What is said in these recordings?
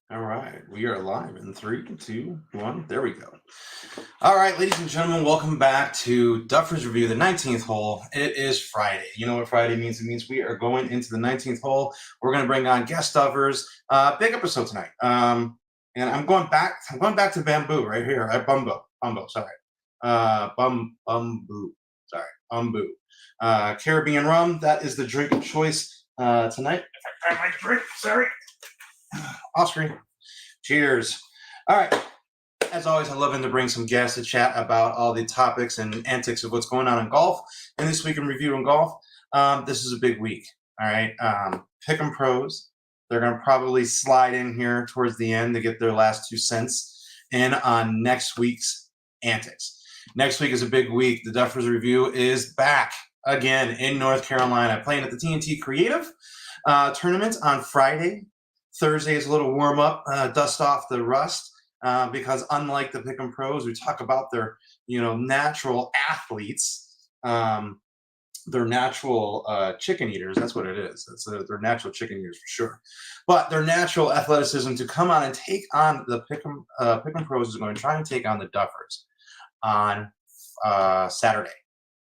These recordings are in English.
All right, we are live in 3, 2, 1. There we go. All right, ladies and gentlemen, welcome back to Duffers Review, the 19th hole. It is Friday. You know what Friday means? It means we are going into the 19th hole. We're going to bring on guest Duffers. Big episode tonight. And I'm going back. I'm going back to bamboo right here. Bumbo. Sorry. Bamboo. Sorry, bamboo. Caribbean rum. That is the drink of choice tonight. If I find my drink, sorry. Off screen. Cheers. All right. As always, I love to bring some guests to chat about all the topics and antics of what's going on in golf. And this week in review in golf, this is a big week. All right. Pick'em pros. They're going to probably slide in here towards the end to get their last 2 cents in on next week's antics. Next week is a big week. The Duffers Review is back again in North Carolina, playing at the TNT Creative tournament on Friday. Thursday is a little warm up, dust off the rust, because unlike the Pick'em pros, we talk about their, natural athletes, their natural chicken eaters. That's what it is. They're natural chicken eaters for sure. But their natural athleticism to come on and take on the Pick'em pros is going to try and take on the Duffers on Saturday.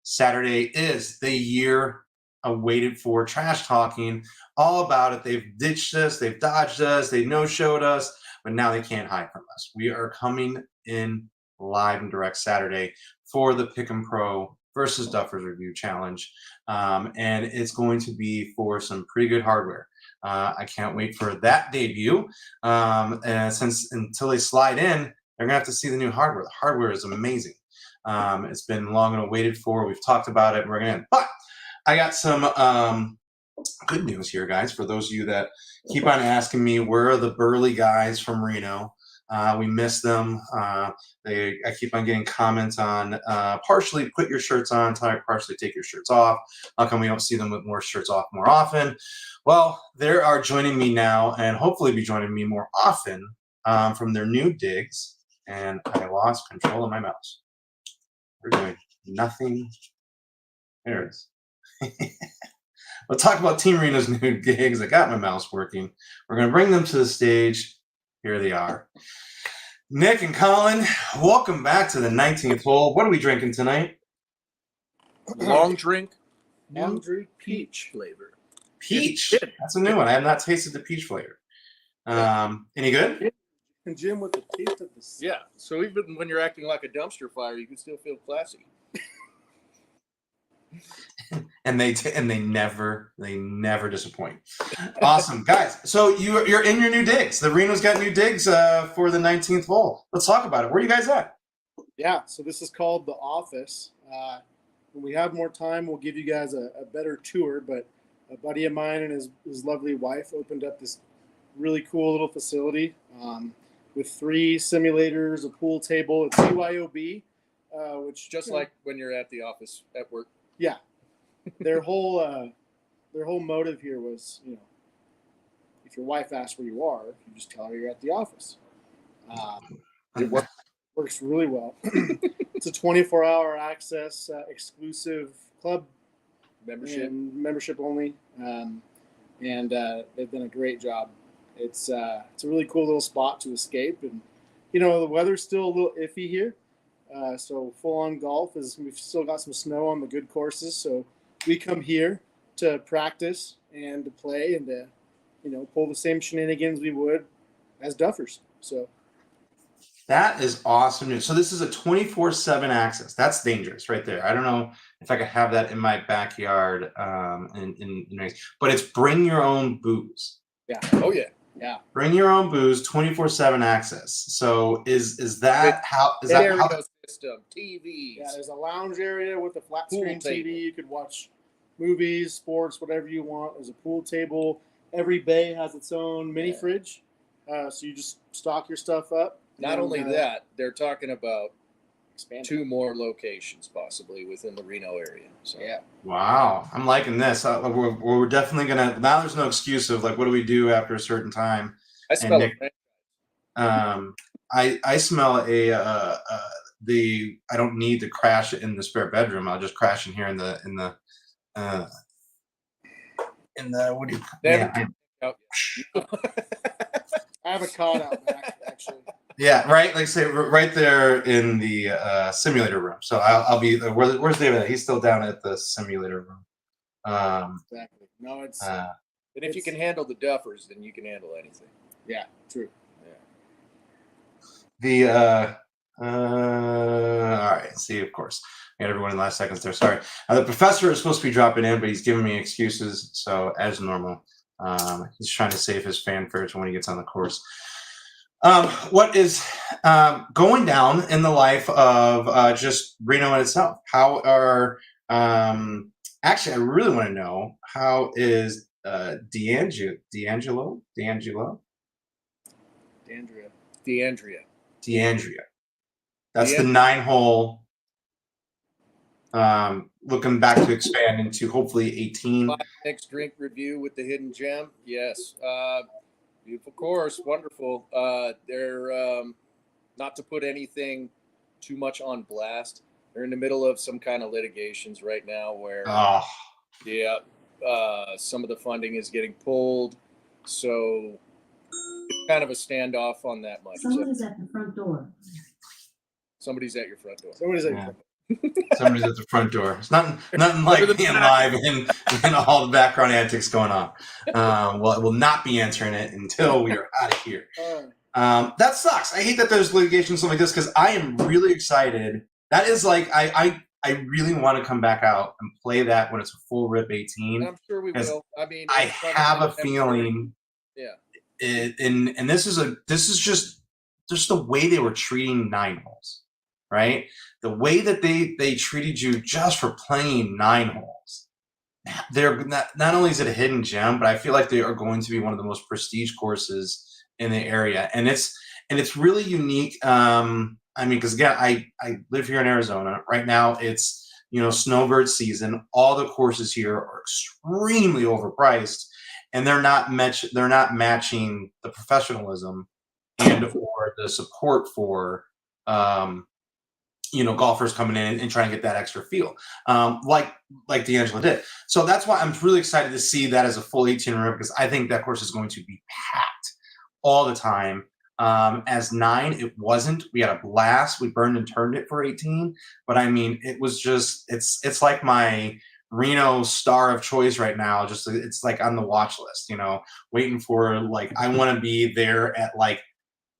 Saturday is the year awaited for trash talking, all about it. They've ditched us, they've dodged us, they no-showed us, but now they can't hide from us. We are coming in live and direct Saturday for the Pick'em Pro versus Duffers Review Challenge, and it's going to be for some pretty good hardware. I can't wait for that debut, and until they slide in, they're gonna have to see the new hardware. The hardware is amazing. It's been long and awaited for. We've talked about it. We're gonna, but I got some good news here, guys. For those of you that keep on asking me, where are the burly guys from Reno? We miss them. I keep on getting comments on partially put your shirts on, partially take your shirts off. How come we don't see them with more shirts off more often? Well, they are joining me now and hopefully be joining me more often from their new digs. And I lost control of my mouse. We're doing nothing. There it is. We'll talk about Team Reno's new gigs. I got my mouse working. We're going to bring them to the stage. Here they are. Nick and Colin, welcome back to the 19th hole. What are we drinking tonight? Long drink peach flavor. Peach? That's a new one. I have not tasted the peach flavor. Any good? And Jim with the taste of the sun. Yeah. So even when you're acting like a dumpster fire, you can still feel classy. And they never disappoint. Awesome, guys. So you're in your new digs. The Reno's got new digs for the 19th hole. Let's talk about it. Where are you guys at? Yeah, so this is called The Office. When we have more time, we'll give you guys a better tour, but a buddy of mine and his lovely wife opened up this really cool little facility with 3 simulators, a pool table. It's CYOB, which Just like when you're at the office at work. Yeah, their whole motive here was, if your wife asks where you are, you just tell her you're at the office. It works really well. It's a 24-hour access, exclusive club membership only, and they've done a great job. It's a really cool little spot to escape, and the weather's still a little iffy here. So full-on golf we've still got some snow on the good courses. So we come here to practice and to play and to, pull the same shenanigans we would as Duffers. So that is awesome. So this is a 24/7 access. That's dangerous right there. I don't know if I could have that in my backyard. But it's bring your own booze. Yeah. Oh yeah. Yeah. Bring your own booze, 24/7 access. So is that how system, TVs. Yeah, there's a lounge area with a flat screen Pool TV. table. You could watch movies, sports, whatever you want. There's a pool table. Every bay has its own mini fridge. So you just stock your stuff up. Not only that, they're talking about expand 2 more locations possibly within the Reno area. So yeah. Wow, I'm liking this. We're definitely gonna. Now there's no excuse of like, what do we do after a certain time? I smell it. I smell I don't need to crash it in the spare bedroom. I'll just crash in here in the what do you? Yeah, I have a cod out back, actually. Yeah, right. Like say right there in the simulator room. So I'll be. Where's David? At? He's still down at the simulator room. Exactly. No, it's Uh, And if you can handle the Duffers, then you can handle anything. yeah, true. the all right. See, of course, I got everyone in the last seconds there. Sorry. The professor is supposed to be dropping in, but he's giving me excuses. So as normal, he's trying to save his fanfare to when he gets on the course. What is going down in the life of just Reno in itself? How are actually? I really want to know how is D'Angelo? DeAndrea. That's the 9-hole. Looking back to expand into hopefully 18. Next drink review with the hidden gem. Yes. Beautiful course. Wonderful. They're not to put anything too much on blast. They're in the middle of some kind of litigations right now where, Oh, some of the funding is getting pulled. So it's kind of a standoff on that much. Someone's at the front door. Somebody's at your front door. Somebody's like, yeah. Somebody's at the front door. It's nothing like being live and all the background antics going on. Well, I will not be answering it until we are out of here. That sucks. I hate that there's litigation and stuff like this because I am really excited. That is like I really want to come back out and play that when it's a full rip 18. I'm sure we will. I mean, I have a feeling. Yeah. And this is just the way they were treating 9 holes, right? The way that they treated you just for playing 9 holes. They're not only is it a hidden gem, but I feel like they are going to be one of the most prestige courses in the area, and it's really unique. I mean, because again, I live here in Arizona right now. It's snowbird season. All the courses here are extremely overpriced, and they're not matching the professionalism and or the support for golfers coming in and trying to get that extra feel, like D'Angelo did. So that's why I'm really excited to see that as a full 18 room because I think that course is going to be packed all the time. As 9, it wasn't. We had a blast. We burned and turned it for 18, but I mean, it was just it's like my Reno star of choice right now. Just it's like on the watch list, waiting for like I want to be there at like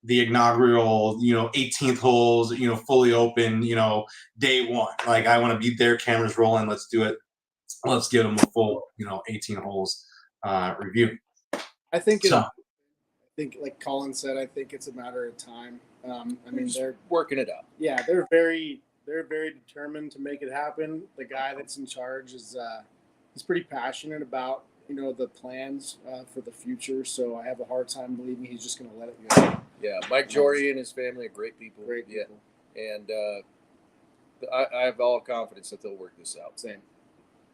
the inaugural 18th holes, fully open, day 1. Like I want to be there, cameras rolling. Let's do it. Let's give them a full 18 holes review. I think like Colin said, I think it's a matter of time. I mean, they're working it out. Yeah, they're very determined to make it happen. The guy that's in charge is he's pretty passionate about the plans for the future. So I have a hard time believing he's just going to let it go. Yeah, Mike Jory and his family are great people. Great people. Yeah, and I have all confidence that they'll work this out. Same.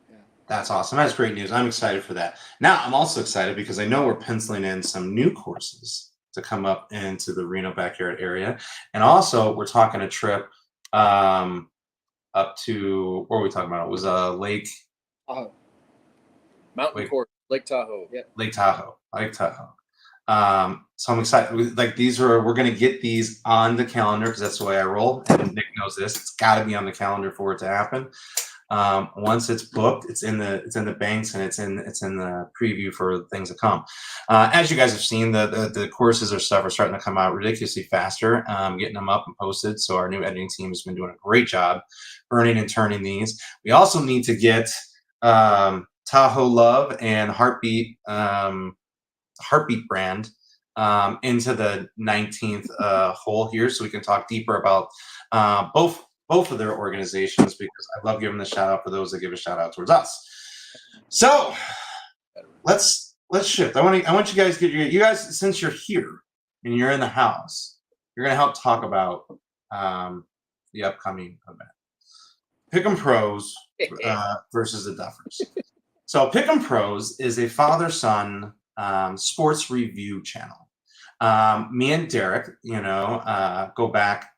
Yeah. That's awesome. That's great news. I'm excited for that. Now, I'm also excited because I know we're penciling in some new courses to come up into the Reno backyard area. And also, we're talking a trip up to, where are we talking about? It was Lake Mountain Course, Lake Tahoe. Yeah. Lake Tahoe. So I'm excited. Like we're going to get these on the calendar because that's the way I roll. And Nick knows this. It's got to be on the calendar for it to happen. Once it's booked, it's in the banks and it's in the preview for things to come. As you guys have seen, the courses or stuff are starting to come out ridiculously faster, getting them up and posted. So our new editing team has been doing a great job burning and turning these. We also need to get Tahoe Love and Heartbeat brand into the 19th hole here, so we can talk deeper about both of their organizations because I love giving the shout out for those that give a shout out towards us. So let's shift. I want you guys to get you guys since you're here and you're in the house, you're gonna help talk about the upcoming event. Pick'em Pros versus the Duffers. So Pick'em Pros is a father-son sports review channel. Me and Derek, go back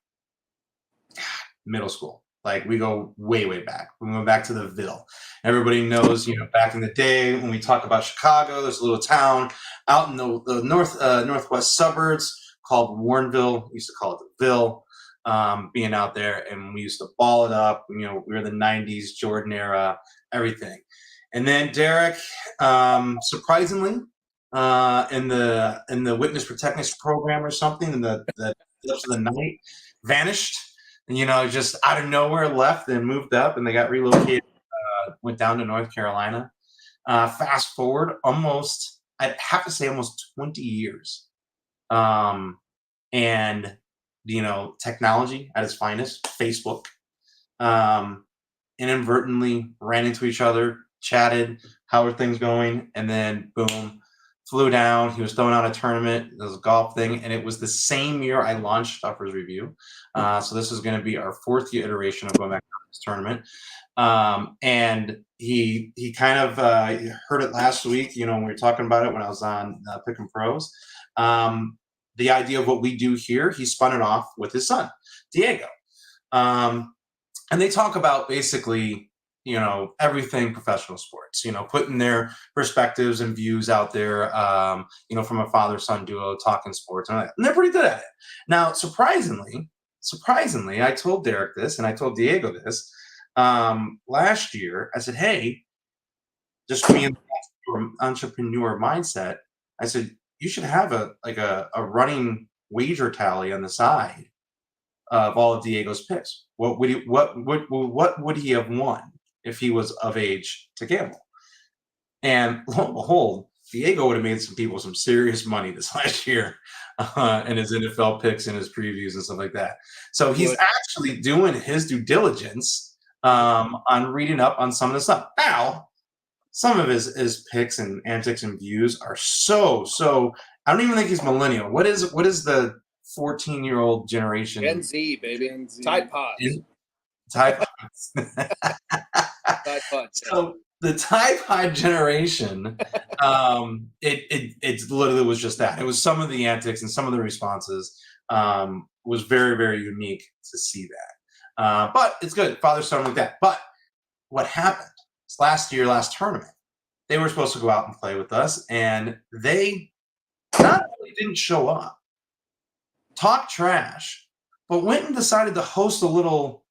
middle school. Like we go way, way back. We went back to the Ville. Everybody knows, back in the day when we talk about Chicago, there's a little town out in the northwest suburbs called Warrenville. We used to call it the Ville. Being out there, and we used to ball it up. We were the '90s Jordan era, everything. And then Derek, surprisingly, in the witness protection program or something, in the depths of the night, vanished. And, just out of nowhere left and moved up, and they got relocated, went down to North Carolina. Fast forward I'd have to say almost 20 years. And, technology at its finest, Facebook, inadvertently ran into each other, chatted, how are things going? And then boom, flew down. He was throwing out a tournament. It was a golf thing. And it was the same year I launched Duffers Review. So this is going to be our 4th year iteration of going back to this tournament. And he kind of heard it last week, when we were talking about it when I was on Pick'em Pros. The idea of what we do here, he spun it off with his son, Diego. And they talk about basically, everything professional sports, putting their perspectives and views out there, from a father-son duo talking sports. And they're pretty good at it. Now, surprisingly, I told Derek this and I told Diego this last year. I said, hey, just me and entrepreneur mindset. I said, you should have a running wager tally on the side of all of Diego's picks. What would he have won if he was of age to gamble? And lo and behold, Diego would have made some people some serious money this last year in his NFL picks and his previews and stuff like that. So he's actually doing his due diligence on reading up on some of the stuff. Now, some of his picks and antics and views are so. I don't even think he's millennial. What is the 14-year-old generation? Gen Z, baby. Gen Z. Tide Pods. Tide Pods. Tide Pods. So the Tide Pod generation, it literally was just that. It was some of the antics and some of the responses was very, very unique to see that. But it's good, father-son like that. But what happened? Last tournament, they were supposed to go out and play with us, and they not only didn't show up, talk trash, but went and decided to host a little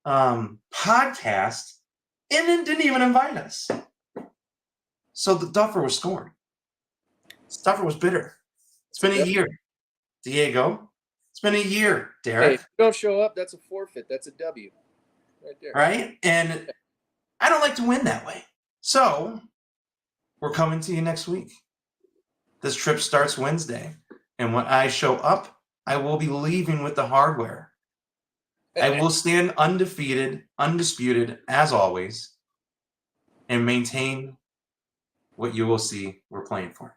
podcast, and then didn't even invite us. So the Duffer was scorned. Duffer was bitter. It's been a year, Diego. It's been a year, Derek. Hey, if you don't show up, that's a forfeit. That's a W, right there. Right? And I don't like to win that way. So we're coming to you next week. This trip starts Wednesday. And when I show up, I will be leaving with the hardware. I will stand undefeated, undisputed, as always, and maintain what you will see we're playing for.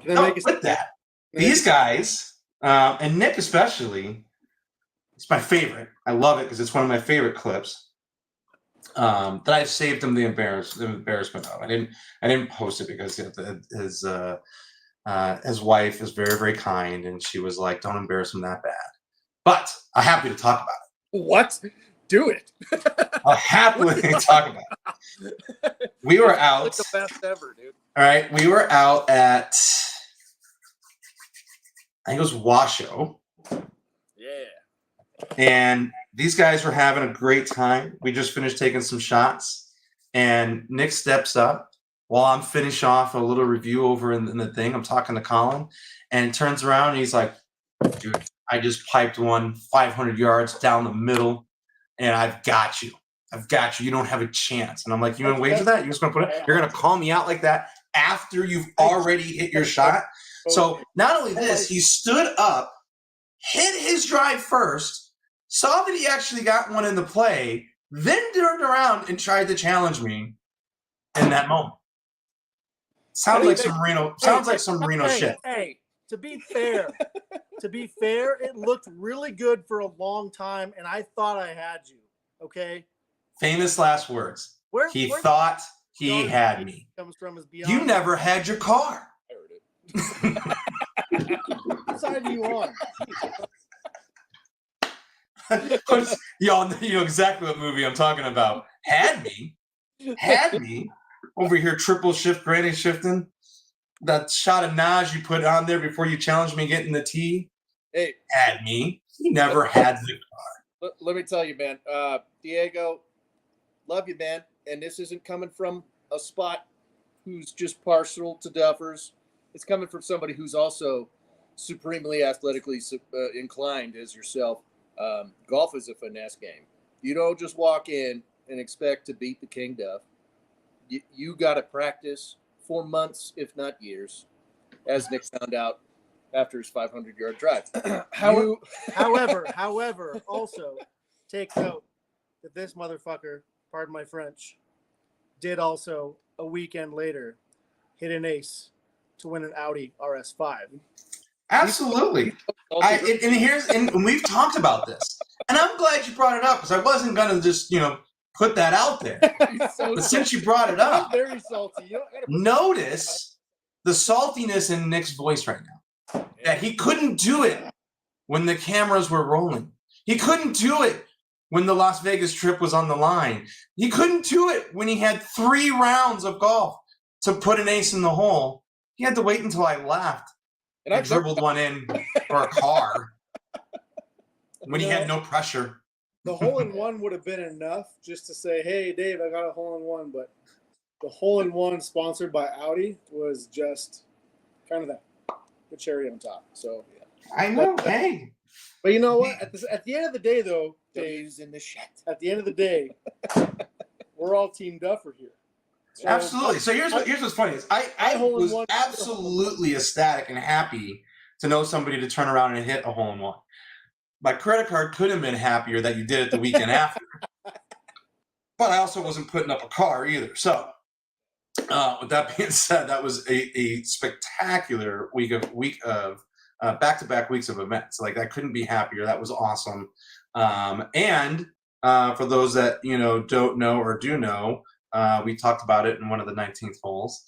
With that, these guys, and Nick especially, it's my favorite. I love it because it's one of my favorite clips. That I've saved him the embarrassment of. I didn't post it because his wife is very, very kind, and she was like, "Don't embarrass him that bad." But I'm happy to talk about it. What? Do it. I'll happily talk about it. We were out. Like the best ever, dude. All right, we were out at, I think it was Washoe. Yeah. And these guys were having a great time. We just finished taking some shots, and Nick steps up while I'm finish off a little review over in the thing. I'm talking to Colin, and he turns around and he's like, "Dude, I just piped one 500 yards down the middle, and I've got you. You don't have a chance." And I'm like, "You want to wager that? You're just going to put it? You're going to call me out like that after you've already hit your shot?" So not only this, he stood up, hit his drive first, saw that he actually got one in the play, then turned around and tried to challenge me in that moment. Sounds like some Reno shit. Hey, to be fair, it looked really good for a long time, and I thought I had you. Okay. Famous last words. Where thought he had me. Comes from is beyond. You never had your car. I heard it. What side are you on? Y'all you know exactly what movie I'm talking about. Had me over here triple shift granny shifting. That shot of Naj you put on there before you challenged me getting the tee. Hey, Had me. He never had the let me tell you, man. Diego, love you, man. And this isn't coming from a spot who's just partial to Duffers. It's coming from somebody who's also supremely athletically inclined as yourself. Golf is a finesse game. You don't just walk in and expect to beat the King Duff. You got to practice for months, if not years, as Nick found out after his 500-yard drive. However, also take note that this motherfucker, pardon my French, did also a weekend later hit an ace to win an Audi RS5. Absolutely. And we've talked about this. And I'm glad you brought it up because I wasn't gonna just, put that out there. But since you brought it up, I'm very salty. notice the saltiness in Nick's voice right now. That he couldn't do it when the cameras were rolling. He couldn't do it when the Las Vegas trip was on the line. He couldn't do it when he had 3 rounds of golf to put an ace in the hole. He had to wait until I left and I dribbled one in for a car when he had no pressure. The hole-in-one would have been enough just to say, hey, Dave, I got a hole-in-one. But the hole-in-one sponsored by Audi was just kind of the cherry on top. So, yeah. I know. Hey. But you know what? At the end of the day, though, Dave's in the shit. At the end of the day, we're all Team Duffer here. So, absolutely. So here's what's funny is I was absolutely ecstatic and happy to know somebody to turn around and hit a hole-in-one. My credit card could have been happier that you did it the weekend after. But I also wasn't putting up a car either. So with that being said, that was a spectacular week of back-to-back weeks of events. Like I couldn't be happier. That was awesome. And for those that don't know or do know, we talked about it in one of the 19th holes.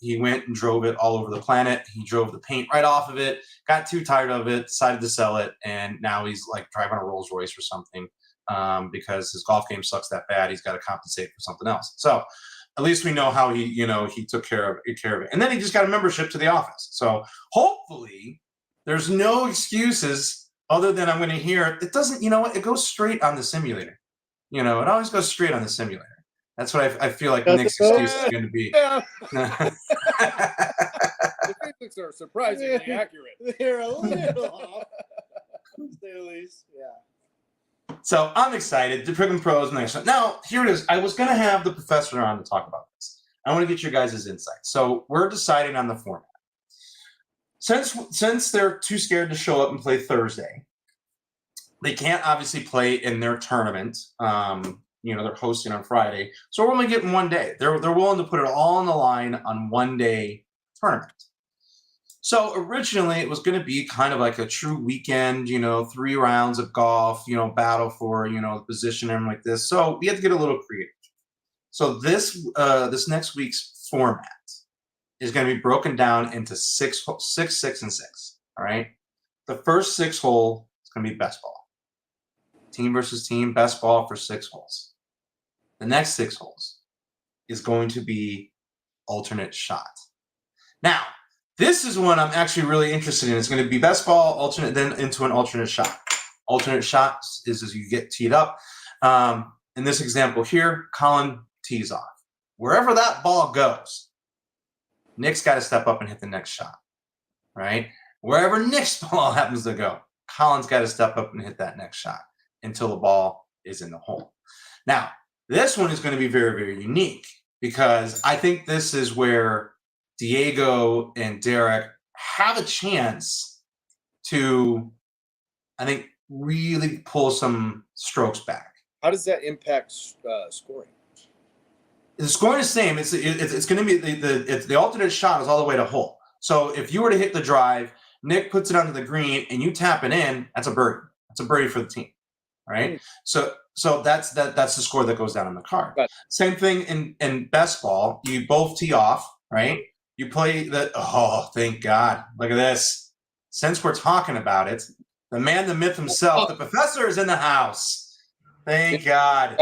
He went and drove it all over the planet. He drove the paint right off of it, got too tired of it, decided to sell it, and now he's like driving a Rolls Royce or something because his golf game sucks that bad. He's got to compensate for something else. So at least we know how he took care of it. And then he just got a membership to the office. So hopefully there's no excuses other than I'm going to hear it doesn't, it goes straight on the simulator. It always goes straight on the simulator. That's what I feel like Nick's excuse is going to be. Yeah. The physics are surprisingly accurate. They're a little off. At least, yeah. So I'm excited. The Prickman Pros next. Now, here it is. I was going to have the professor on to talk about this. I want to get your guys' insight. So we're deciding on the format. Since they're too scared to show up and play Thursday, they can't obviously play in their tournament. They're hosting on Friday. So we're only getting one day. They're willing to put it all on the line on one day tournament. So originally it was going to be kind of like a true weekend, 3 rounds of golf, battle for, position and like this. So we had to get a little creative. So this next week's format is going to be broken down into 6, 6, and 6. All right. The first 6 hole is going to be best ball. Team versus team, best ball for 6 holes. The next 6 holes is going to be alternate shot. Now, this is one I'm actually really interested in. It's going to be best ball, alternate, then into an alternate shot. Alternate shot is as you get teed up. In this example here, Colin tees off. Wherever that ball goes, Nick's got to step up and hit the next shot, right? Wherever Nick's ball happens to go, Colin's got to step up and hit that next shot until the ball is in the hole. Now, this one is going to be very, very unique because I think this is where Diego and Derek have a chance to, I think, really pull some strokes back. How does that impact scoring? The scoring is the same. It's going to be the alternate shot is all the way to hole. So if you were to hit the drive, Nick puts it onto the green and you tap it in, that's a birdie. That's a birdie for the team, right? So that's the score that goes down on the card. Right. Same thing in best ball. You both tee off, right? You play the, oh, thank God. Look at this. Since we're talking about it, the man, the myth himself, the professor is in the house. Thank God.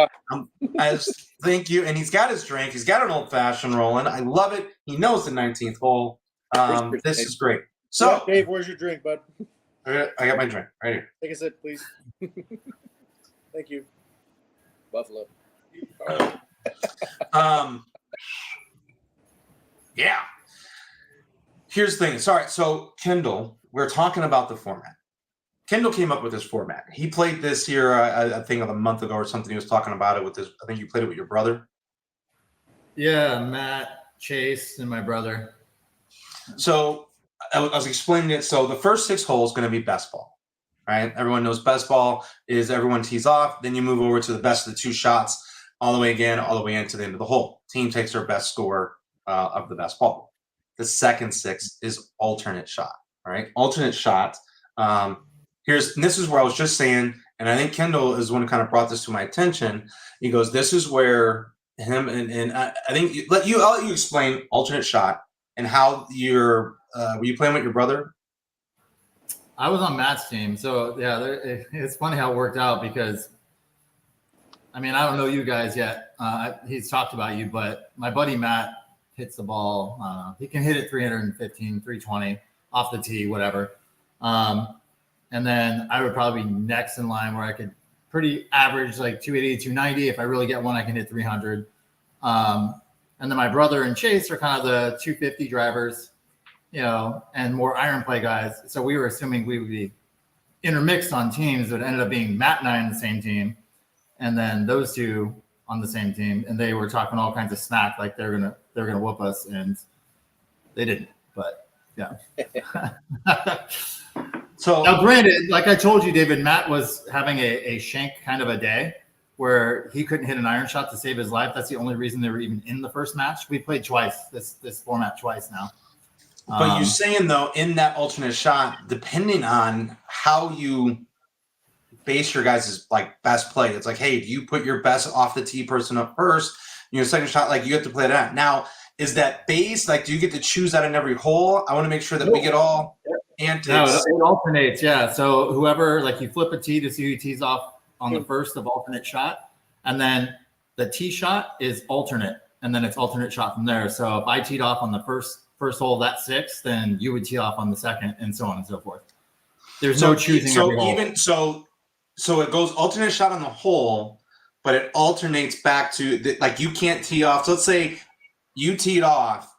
Thank you. And he's got his drink. He's got an old fashioned rolling. I love it. He knows the 19th hole. This is great. So, Yeah, Dave, where's your drink, bud? I got my drink right here. Take a sip, please. Thank you. Buffalo. Yeah. Here's the thing. Sorry. So, Kendall, we're talking about the format. Kendall came up with this format. He played this here, I think, a month ago or something. He was talking about it with his. I think you played it with your brother. Yeah, Matt, Chase, and my brother. So I was explaining it. So the first 6 holes going to be best ball, right? Everyone knows best ball is everyone tees off. Then you move over to the best of the 2 shots, all the way into the end of the hole. Team takes their best score of the best ball. The second 6 is alternate shot, right? Alternate shot. This is where I was just saying, and I think Kendall is one who kind of brought this to my attention. He goes, this is where him and I think I'll let you explain alternate shot and how were you playing with your brother? I was on Matt's team. So, yeah, it's funny how it worked out because, I mean, I don't know you guys yet. He's talked about you, but my buddy Matt hits the ball. He can hit it 315, 320 off the tee, whatever. And then I would probably be next in line where I could pretty average like 280, 290. If I really get one, I can hit 300. And then my brother and Chase are kind of the 250 drivers, and more iron play guys. So we were assuming we would be intermixed on teams, but it ended up being Matt and I on the same team. And then those 2 on the same team. And they were talking all kinds of smack, like they're gonna whoop us. And they didn't, but yeah. So now, granted, like I told you, David, Matt was having a shank kind of a day where he couldn't hit an iron shot to save his life. That's the only reason they were even in the first match. We played twice, this format twice now. But you're saying, though, in that alternate shot, depending on how you base your guys' like best play, it's like, hey, do you put your best off the tee person up first? Second shot, like you have to play that. Now, is that base? Like, do you get to choose that in every hole? I want to make sure that we get all antics. No, it alternates, yeah. So whoever, like, you flip a tee to see who tees off on the first of alternate shot, and then the tee shot is alternate, and then it's alternate shot from there. So if I teed off on the first hole, that 6, then you would tee off on the second, and so on and so forth. There's no choosing every hole. So it goes alternate shot on the hole, but it alternates back to like you can't tee off. So let's say you teed off,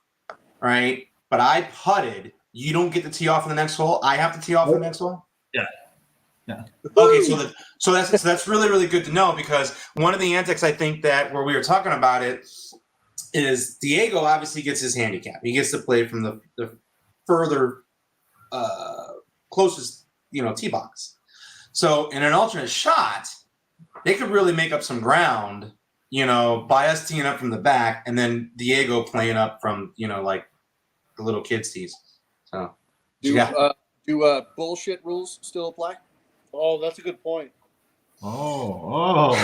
right? But I putted. You don't get to tee off in the next hole. I have to tee off in the next hole. Yeah. Okay, so that's really, really good to know, because one of the antics I think that where we were talking about it is Diego obviously gets his handicap. He gets to play from the further closest tee box. So in an alternate shot, they could really make up some ground, by us teeing up from the back and then Diego playing up from like the little kids' tees. So do bullshit rules still apply? Oh, that's a good point. Oh.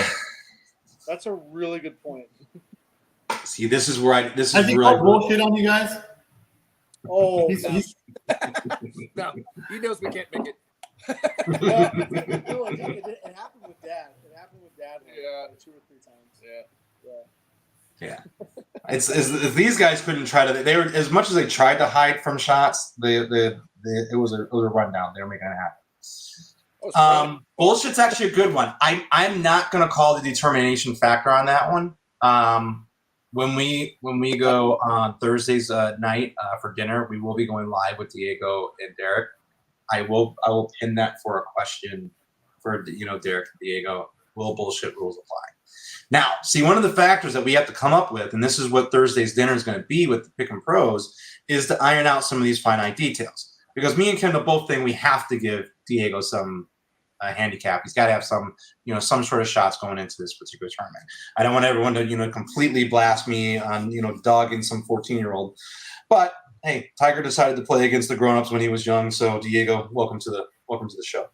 That's a really good point. See, this is where Has he called bullshit on you guys? Oh, No, he knows we can't make it. no, it happened with Dad. It happened with Dad like 2 or 3 times. Yeah. It's these guys couldn't try to. They were, as much as they tried to hide from shots. It was a rundown. They were making it happen. Bullshit's actually a good one. I'm not going to call the determination factor on that one. When we go on Thursday's night for dinner, we will be going live with Diego and Derek. I will pin that for a question for Derek and Diego. Will bullshit rules apply? Now, see, one of the factors that we have to come up with, and this is what Thursday's dinner is going to be with the Pick and Pros, is to iron out some of these finite details. Because me and Kendall both think we have to give Diego some handicap. He's got to have some, some sort of shots going into this particular tournament. I don't want everyone to, completely blast me on, dogging some 14-year-old. But hey, Tiger decided to play against the grown-ups when he was young. So Diego, welcome to the show.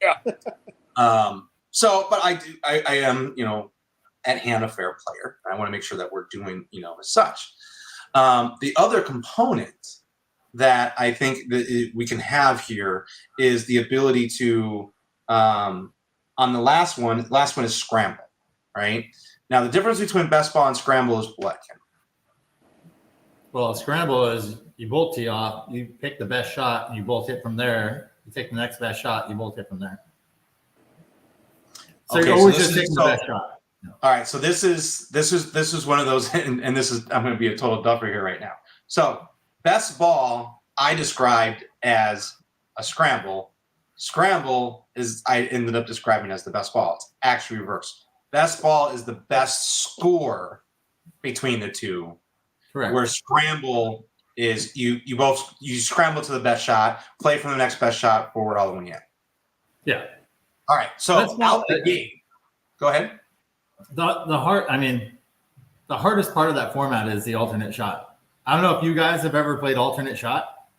Yeah. But I am, at hand a fair player. I want to make sure that we're doing, as such. The other component that I think that we can have here is the ability to, on the last one is scramble, right? Now, the difference between best ball and scramble is what, Ken? Well, scramble is you both tee off, you pick the best shot, and you both hit from there. You take the next best shot, you both hit from there. So Okay, you're so always this just is- taking so- the best shot. All right, so this is one of those, and this is, I'm going to be a total duffer here right now. So best ball I described as a scramble. Scramble is I ended up describing as the best ball. It's actually reversed. Best ball is the best score between the two. Correct. Where scramble is you scramble to the best shot, play from the next best shot, forward all the way in. Yeah. All right, so That's not- out the gate. Go ahead. The hardest part of that format is the alternate shot. I don't know if you guys have ever played alternate shot.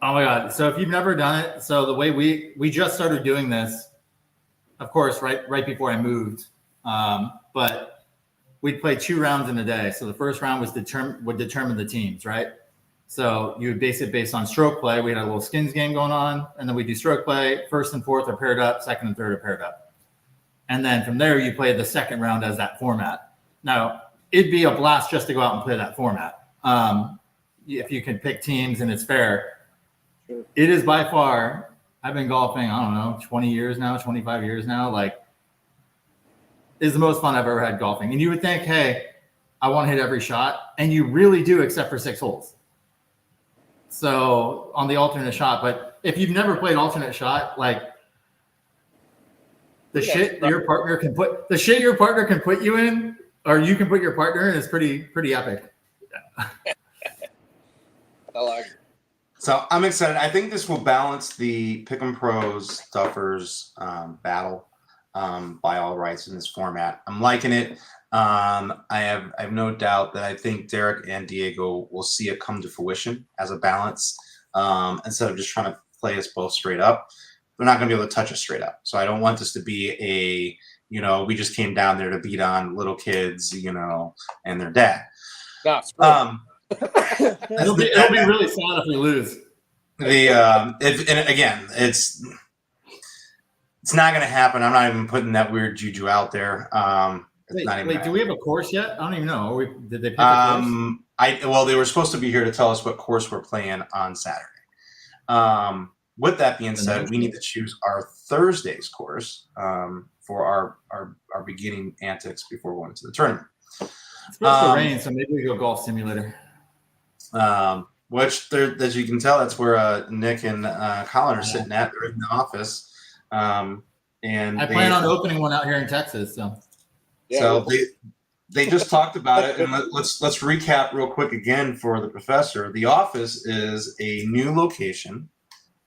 Oh my God. So if you've never done it, so the way we just started doing this, of course, right before I moved. But we'd play 2 rounds in a day. So the first round would determine the teams, right? So you would base it based on stroke play. We had a little skins game going on, and then we do stroke play. First and fourth are paired up, second and third are paired up. And then from there, you play the second round as that format. Now, it'd be a blast just to go out and play that format. If you can pick teams and it's fair. Sure. It is by far, I've been golfing, I don't know, 20 years now, 25 years now. Like, is the most fun I've ever had golfing. And you would think, hey, I want to hit every shot. And you really do, except for 6 holes. So on the alternate shot, but if you've never played alternate shot, like the shit your partner can put you in, or you can put your partner in, is pretty epic. I like it. So I'm excited. I think this will balance the Pick'em Pros Duffers battle by all rights in this format. I'm liking it. I have no doubt that I think Derek and Diego will see it come to fruition as a balance instead of just trying to play us both straight up. They're not going to be able to touch us straight up. So I don't want this to be a, we just came down there to beat on little kids, and their dad. No, screw it. It'll be really sad if we lose. And again, it's not going to happen. I'm not even putting that weird juju out there. Wait, do we have a course yet? I don't even know. Did they pick a course? They were supposed to be here to tell us what course we're playing on Saturday. With that being said, we need to choose our Thursday's course for our beginning antics before going to the tournament. It's supposed to rain, so maybe we go golf simulator. Which, as you can tell, that's where Nick and Colin are sitting at. They're in the office. And I plan on opening one out here in Texas. So, they just talked about it, and let's recap real quick again for the professor. The office is a new location.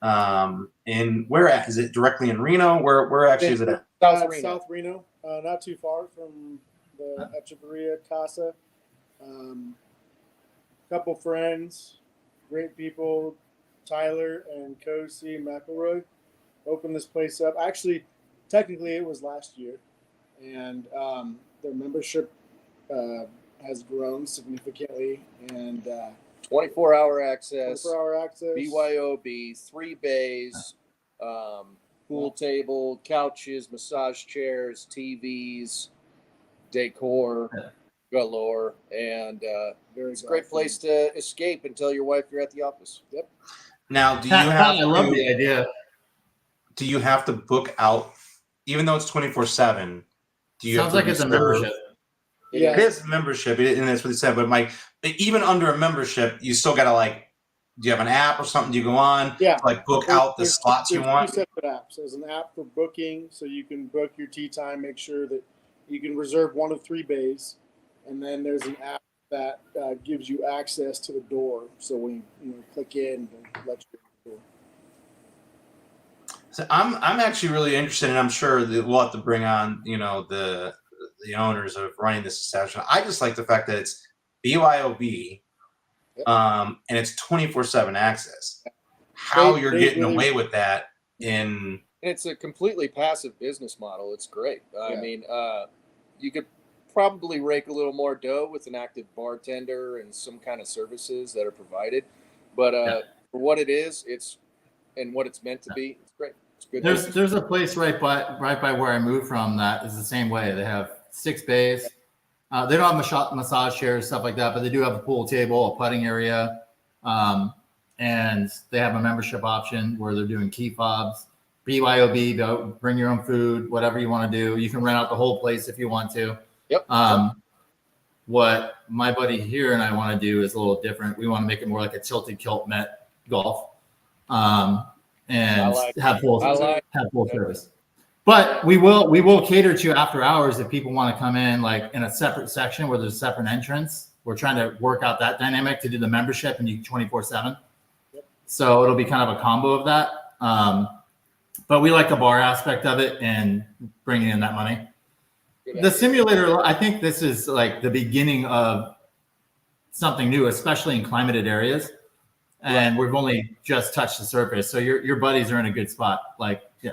Where at? Is it directly in Reno? Where actually is it at? South Reno, not too far from the Echeverria Casa. Couple friends, great people, Tyler and Kosi McElroy opened this place up. Actually, technically it was last year, and their membership has grown significantly, and 24-hour access, 24-hour access, BYOB, 3 bays, pool table, couches, massage chairs, TVs, decor galore, and it's a great place to escape and tell your wife you're at the office. Yep. Now, do you have? I love the idea. Do you have to book out, even though it's 24/7? Do you? Sounds like it's a membership. Yeah, it is a membership, and that's what they said. But even under a membership, you still gotta do you have an app or something? Do you go on? Yeah. Book out the slots you want. 2 separate apps. There's an app for booking, so you can book your tee time. Make sure that you can reserve 1 of 3 bays, and then there's an app that gives you access to the door. So when you click in, it lets you in the door. So I'm actually really interested, and I'm sure that we'll have to bring on the owners of running this establishment. I just like the fact that it's BYOB, and it's 24/7 access. How you're getting away with that in? It's a completely passive business model. It's great. I mean, you could probably rake a little more dough with an active bartender and some kind of services that are provided, But for what it is, and what it's meant to be, it's great. It's good. There's a place right by where I moved from that is the same way. They have 6 bays. They don't have massage chairs, stuff like that, but they do have a pool table, a putting area, and they have a membership option where they're doing key fobs, BYOB, go bring your own food, whatever you want to do. You can rent out the whole place if you want to. Yep. What my buddy here and I want to do is a little different. We want to make it more like a tilted kilt Met golf, and have full service. But we will cater to after hours if people want to come in like in a separate section where there's a separate entrance. We're trying to work out that dynamic to do the membership and you 24/7. So it'll be kind of a combo of that. But we like the bar aspect of it and bringing in that money. The simulator, I think this is like the beginning of something new, especially in climated areas. And we've only just touched the surface. So your buddies are in a good spot. Like, yeah.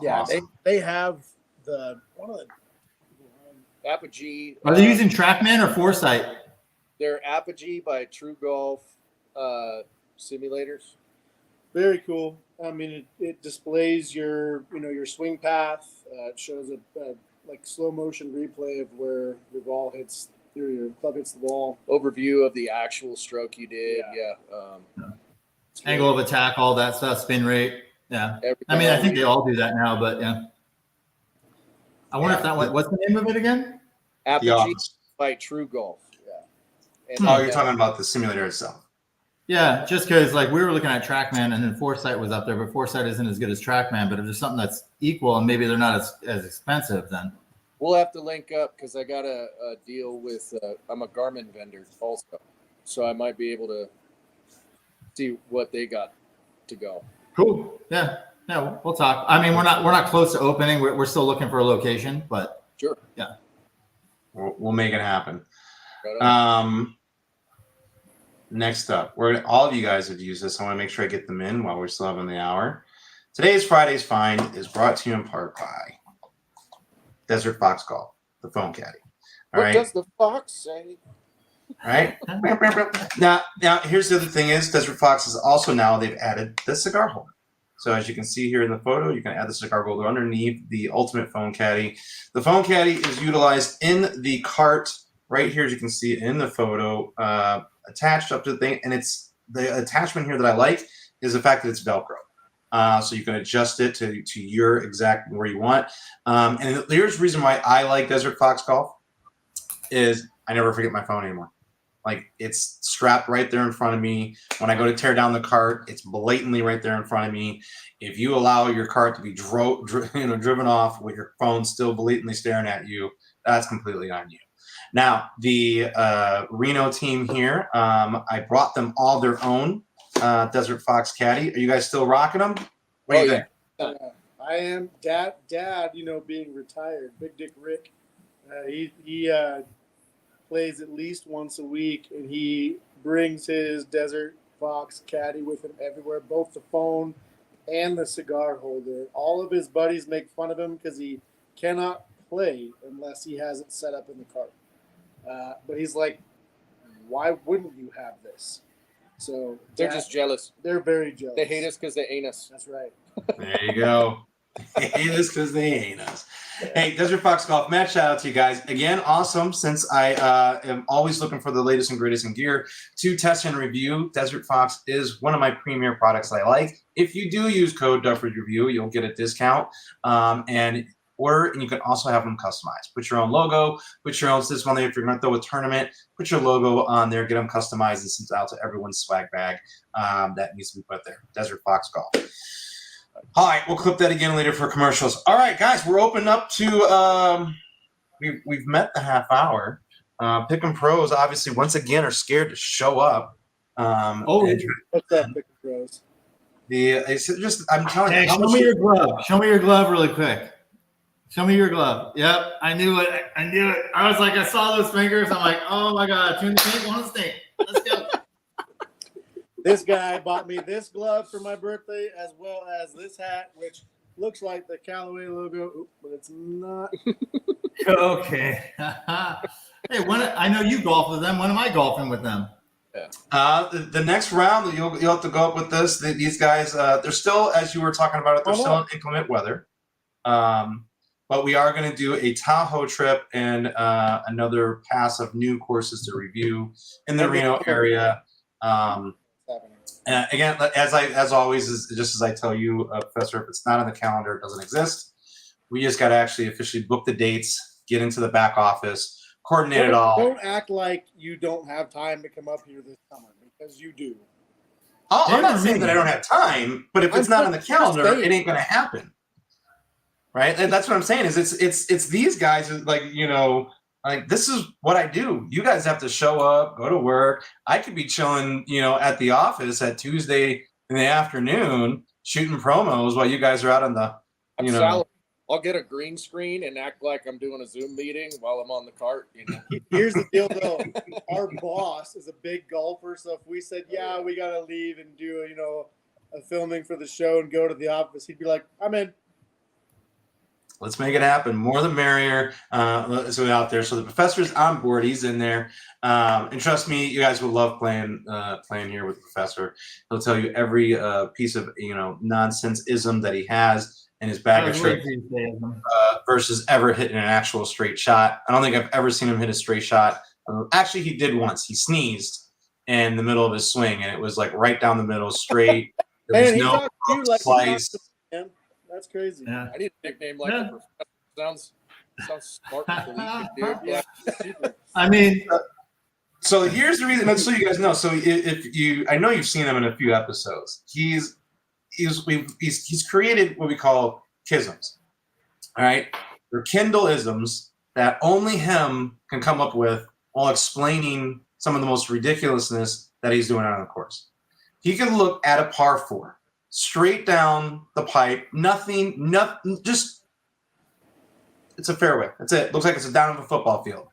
Yeah, Awesome. they have one of the Apogee. Are they using TrackMan or Foresight? They're Apogee by True Golf simulators. Very cool. I mean, it displays your swing path. It shows a like slow motion replay of where your ball hits through your club hits the ball. Overview of the actual stroke you did. Yeah. Angle of attack, all that stuff, spin rate. Yeah. I mean, I think they all do that now, but yeah. I wonder if that one, what's the name of it again? Apogee by True Golf. Yeah. And Oh, you're talking about the simulator itself. Yeah, just because like we were looking at TrackMan and then Foresight was up there, but Foresight isn't as good as TrackMan. But if there's something that's equal and maybe they're not as expensive, then we'll have to link up because I got a deal with I'm a Garmin vendor also, so I might be able to see what they got to go. Cool. Yeah, we'll talk. I mean, we're not close to opening. We're still looking for a location, but sure. Yeah, We'll make it happen. Right on. Next up, all of you guys have used this. I want to make sure I get them in while we're still having the hour. Today's Friday's Find is brought to you in part by Desert Fox Golf, the phone caddy. All what right. does the fox say? All right. Now, here's the other thing is Desert Fox is also now they've added the cigar holder. So as you can see here in the photo, you can add the cigar holder underneath the ultimate phone caddy. The phone caddy is utilized in the cart right here, as you can see in the photo, attached up to the thing. And it's the attachment here that I like is the fact that it's Velcro. So you can adjust it to your exact where you want. And here's the reason why I like Desert Fox Golf is I never forget my phone anymore. Like it's strapped right there in front of me. When I go to tear down the cart, it's blatantly right there in front of me. If you allow your cart to be driven off with your phone still blatantly staring at you, that's completely on you. Now, the Reno team here, I brought them all their own Desert Fox caddy. Are you guys still rocking them? What do you think? I am. Dad, being retired, Big Dick Rick, he plays at least once a week, and he brings his Desert Fox caddy with him everywhere, both the phone and the cigar holder. All of his buddies make fun of him because he cannot play unless he has it set up in the cart. But he's like, why wouldn't you have this? So they're just jealous. They're very jealous. They hate us because they ain't us. That's right. There you go. They hate us because they ain't us. Hey, Desert Fox Golf, Matt, shout out to you guys. Again, awesome. Since I am always looking for the latest and greatest in gear to test and review, Desert Fox is one of my premier products I like. If you do use code Duffers Review, you'll get a discount. And you can also have them customized. Put your own logo, put your own system on there. If you're going to throw a tournament, put your logo on there, get them customized and sent out to everyone's swag bag that needs to be put there. Desert Fox Golf. All right, we'll clip that again later for commercials. All right, guys, we're open up to we've met the half hour. Pick'em Pros obviously once again are scared to show up. What's up, Pick Pros? I'm telling you. Hey, show me your glove. Show me your glove really quick. Show me your glove. Yep, I knew it. I was like, I saw those fingers. I'm like, oh my god, tune snake, one snake. Let's go. This guy bought me this glove for my birthday, as well as this hat, which looks like the Callaway logo, but it's not. Okay. Hey, I know you golf with them. When am I golfing with them? The next round, you'll have to go up with this. These guys, they're still, as you were talking about it, they're still in inclement weather. But we are going to do a Tahoe trip and another pass of new courses to review in the Reno area. Again, as always, just as I tell you, Professor, if it's not on the calendar, it doesn't exist. We just got to actually officially book the dates, get into the back office, coordinate it all. Don't act like you don't have time to come up here this summer, because you do. I'm not saying that I don't have time, but if it's not on the calendar, it ain't going to happen. Right? And that's what I'm saying is it's these guys, like, like, this is what I do. You guys have to show up, go to work. I could be chilling, at the office at Tuesday in the afternoon shooting promos while you guys are out on the, I'll get a green screen and act like I'm doing a Zoom meeting while I'm on the cart. Here's the deal, though. Our boss is a big golfer, so if we said, yeah, we got to leave and do, a filming for the show and go to the office, he'd be like, I'm in. Let's make it happen. More the merrier. So out there. So the professor's on board. He's in there. And trust me, you guys will love playing here with the professor. He'll tell you every piece of nonsense ism that he has in his bag of tricks versus ever hitting an actual straight shot. I don't think I've ever seen him hit a straight shot. Actually, he did once. He sneezed in the middle of his swing, and it was like right down the middle, straight. There was no slice. That's crazy. Yeah. I need a nickname like the professor. Sounds smart. Dude. Yeah. I mean, so here's the reason. So you guys know. So I know you've seen him in a few episodes. He's created what we call kisms. All right, they're Kindle-isms that only him can come up with while explaining some of the most ridiculousness that he's doing on the course. He can look at a par 4. Straight down the pipe, nothing, just it's a fairway. That's it. Looks like it's down of a football field.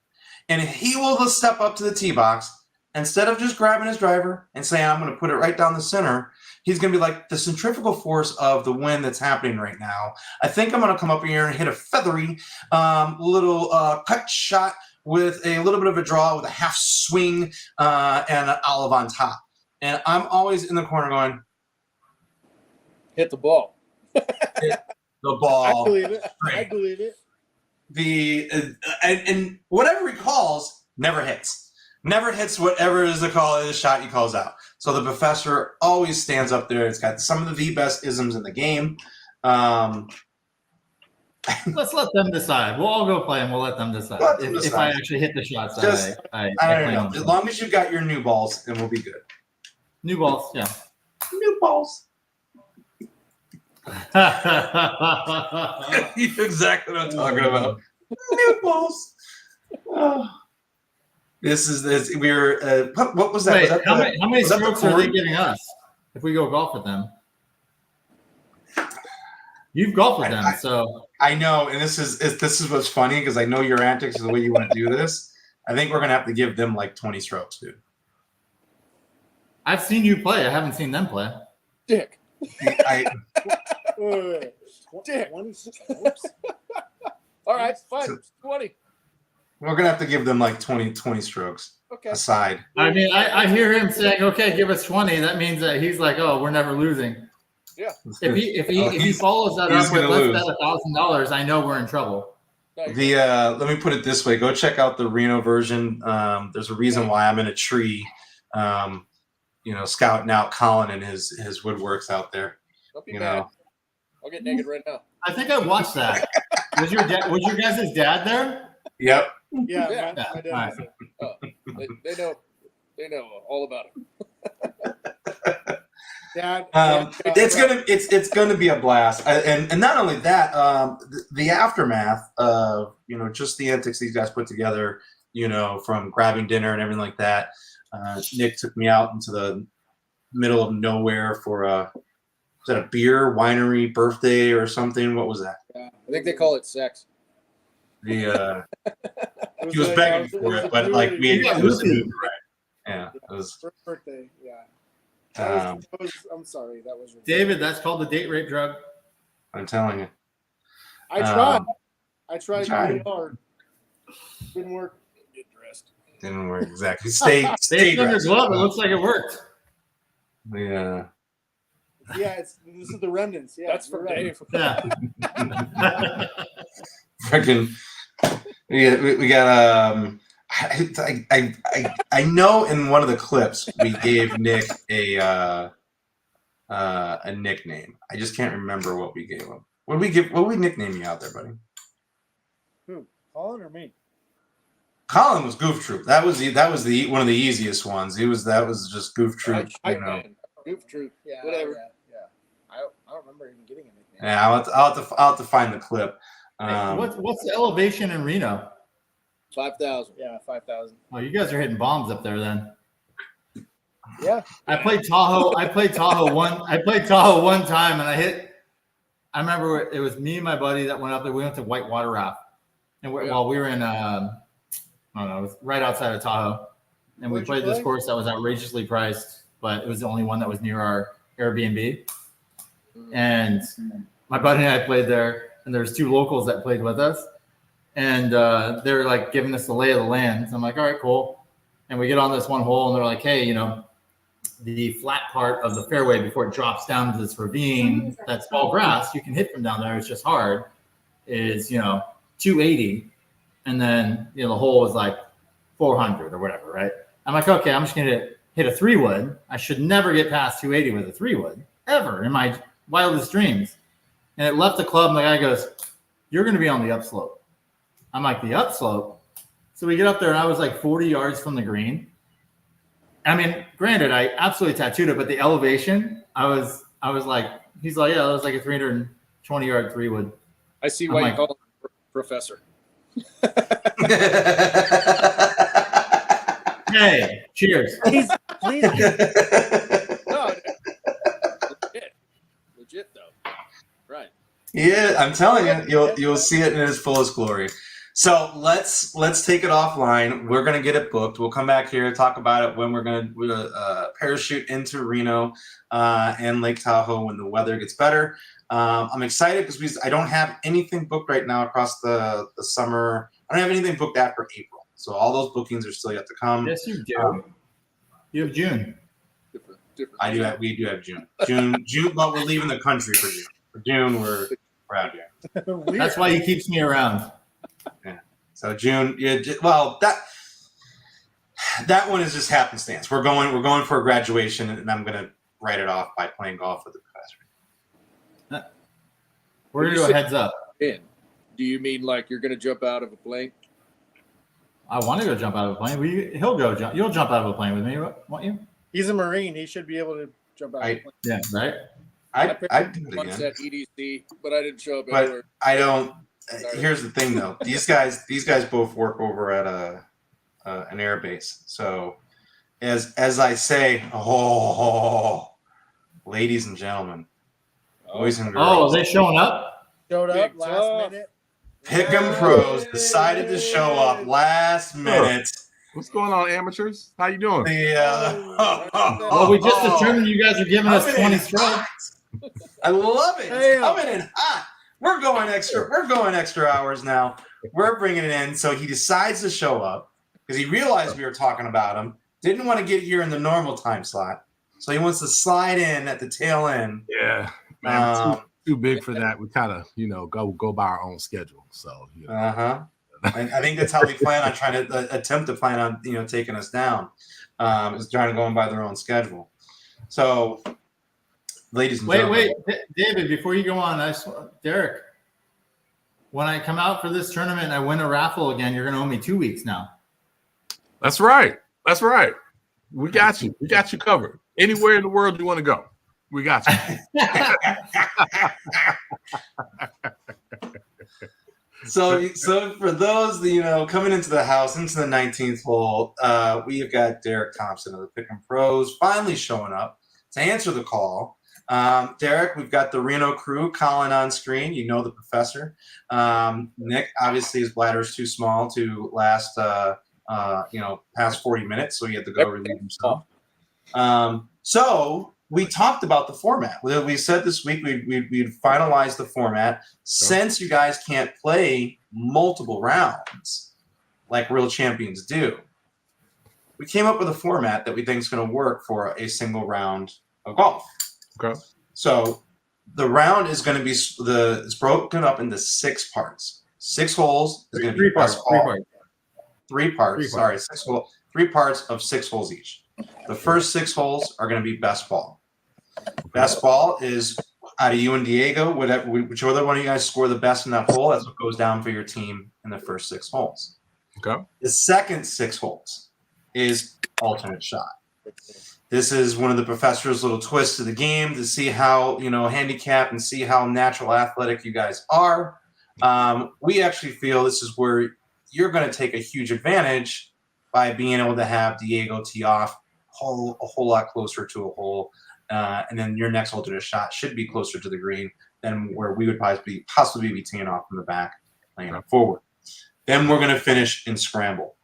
And he will just step up to the tee box, instead of just grabbing his driver and saying, I'm going to put it right down the center, he's going to be like, the centrifugal force of the wind that's happening right now, I think I'm going to come up here and hit a feathery little cut shot with a little bit of a draw with a half swing and an olive on top. And I'm always in the corner going, hit the ball. Hit the ball. I believe it. I believe it. And whatever he calls never hits. Never hits whatever is the call of the shot he calls out. So the professor always stands up there. It's got some of the best isms in the game. Let's let them decide. We'll all go play and we'll let them decide. If I actually hit the shots, I don't know. As long as you got your new balls, then we'll be good. New balls, yeah. New balls. You know exactly what I'm talking about. New balls. Oh. This. We were. What was that? Wait, was that how many strokes are they corn? giving us if we go golf with them? You've golfed with them, so I know, and this is what's funny because I know your antics are the way you want to do this. I think we're gonna have to give them like 20 strokes, dude. I've seen you play. I haven't seen them play. Dick. Wait. Dick. 20 strokes? All right, fine. 20. We're gonna have to give them like 20 strokes Okay. aside. I mean, I hear him saying, "Okay, give us 20." That means that he's like, "Oh, we're never losing." Yeah. If he follows that he's up with gonna let's bet $1,000, I know we're in trouble. Nice. Let me put it this way: go check out the Reno version. There's a reason why I'm in a tree, scouting out Colin and his woodworks out there. Don't be mad. I'll get naked right now. I think I watched that. Was your guys' dad there? Yep. Yeah, Yeah. my dad All was there. Oh, they know all about it. Dad, It's gonna be a blast, and not only that, the aftermath of just the antics these guys put together, from grabbing dinner and everything like that. Nick took me out into the middle of nowhere for was that a beer winery birthday or something? What was that? Yeah. I think they call it sex. He was begging for it, but like it was a move, right? Yeah, it was. First birthday, yeah. I'm sorry, that was ridiculous. David, that's called the date rape drug. I'm telling you. I tried. I tried really hard. Didn't work. Get dressed. Didn't work exactly. Stay Based on your dressed. glove, it looks like it worked. Yeah. Yeah, this is the remnants. Yeah, That's you're from right. Dave. Yeah. Freaking. We got I know in one of the clips we gave Nick a nickname. I just can't remember what we gave him. What did we nickname you out there, buddy? Who? Colin or me? Colin was Goof Troop. That was the one of the easiest ones. That was just Goof Troop. Hype man. Goof troop. Yeah, Whatever. Yeah. I don't remember even getting anything. Yeah, I'll have to find the clip. What's the elevation in Reno? 5,000. Yeah, 5,000. Oh, you guys are hitting bombs up there then. Yeah. I played Tahoe one time, and I remember it was me and my buddy that went up there. We went to Whitewater Raft, and while we were in I don't know, it was right outside of Tahoe, and we Where'd you played this play? course that was outrageously priced, but it was the only one that was near our Airbnb. And my buddy and I played there, and there's two locals that played with us, and they were like giving us the lay of the land. So I'm like, all right, cool. And we get on this one hole, and they're like, hey, the flat part of the fairway before it drops down to this ravine that's all grass, you can hit from down there. It's just hard. Is 280, and then the hole is like 400 or whatever, right? I'm like, okay, I'm just gonna hit a 3-wood. I should never get past 280 with a 3-wood ever in my wildest dreams. And it left the club, and the guy goes, "You're gonna be on the upslope." I'm like, the upslope. So we get up there, and I was like 40 yards from the green. I mean, granted, I absolutely tattooed it, but the elevation, I was like, he's like, yeah, that was like a 320-yard 3-wood. I see I'm why like- you call him Professor. Hey, cheers. Please. No, legit though. Right. Yeah, I'm telling you, you'll see it in its fullest glory. So let's take it offline. We're gonna get it booked. We'll come back here, talk about it when we're gonna parachute into Reno and Lake Tahoe when the weather gets better. I'm excited because I don't have anything booked right now across the summer. I don't have anything booked after April, so all those bookings are still yet to come. Yes, you do. You have June. Different. We do have June, but we're leaving the country for June. For June, we're out here. That's why he keeps me around. So June, well, that one is just happenstance. We're going for a graduation, and I'm gonna write it off by playing golf with the professor. We're gonna do a heads up. In. Do you mean like you're gonna jump out of a plane? I want to go jump out of a plane. He'll go jump. You'll jump out of a plane with me, won't you? He's a Marine. He should be able to jump out. of the plane. Yeah, right. I'd do it Once again, at EDC, but I didn't show up but anywhere. I don't. Sorry. Here's the thing, though. These guys both work over at an air base. So, as I say, ladies and gentlemen, boys and girls. Oh, are they showing up? Showed up Big last tough. minute. Pick'em Pros decided to show up last minute. What's going on, amateurs? How you doing? Well, we just determined you guys are giving us 20 strokes. I love it. It's Damn. coming in hot. We're going extra hours now. We're bringing it in. So he decides to show up because he realized we were talking about him. Didn't want to get here in the normal time slot. So he wants to slide in at the tail end. Yeah, man, too big for that. We kind of, go by our own schedule. So, I think that's how we plan on trying to attempt to plan on, taking us down. Is trying to go by their own schedule. So, ladies and gentlemen. Wait, David, before you go on, Derek, when I come out for this tournament and I win a raffle again, you're going to owe me 2 weeks now. That's right. That's right. We got you. We got you covered. Anywhere in the world you want to go, we got you. So for those coming into the house, into the 19th hole, we've got Derek Thompson of the Pick'em Pros finally showing up to answer the call. Derek, we've got the Reno crew, Colin on screen. You know the professor. Nick, obviously his bladder is too small to last past 40 minutes, so he had to go relieve himself. So we talked about the format. We said this week we'd finalize the format. Since you guys can't play multiple rounds like real champions do, we came up with a format that we think is going to work for a single round of golf. Okay. So the round is going to be it's broken up into 6 parts. 6 holes is going to be best ball. 3 parts. Sorry, 3 parts of 6 holes each. The first 6 holes are going to be best ball. Best ball is out of you and Diego. Whichever one of you guys score the best in that hole, that's what goes down for your team in the first 6 holes. Okay. The second 6 holes is alternate shot. This is one of the professor's little twists of the game to see how, handicap and see how natural athletic you guys are. We actually feel this is where you're going to take a huge advantage by being able to have Diego tee off a whole lot closer to a hole. And then your next alternate shot should be closer to the green than where we would possibly be teeing off from the back, laying it forward. Then we're going to finish in scramble.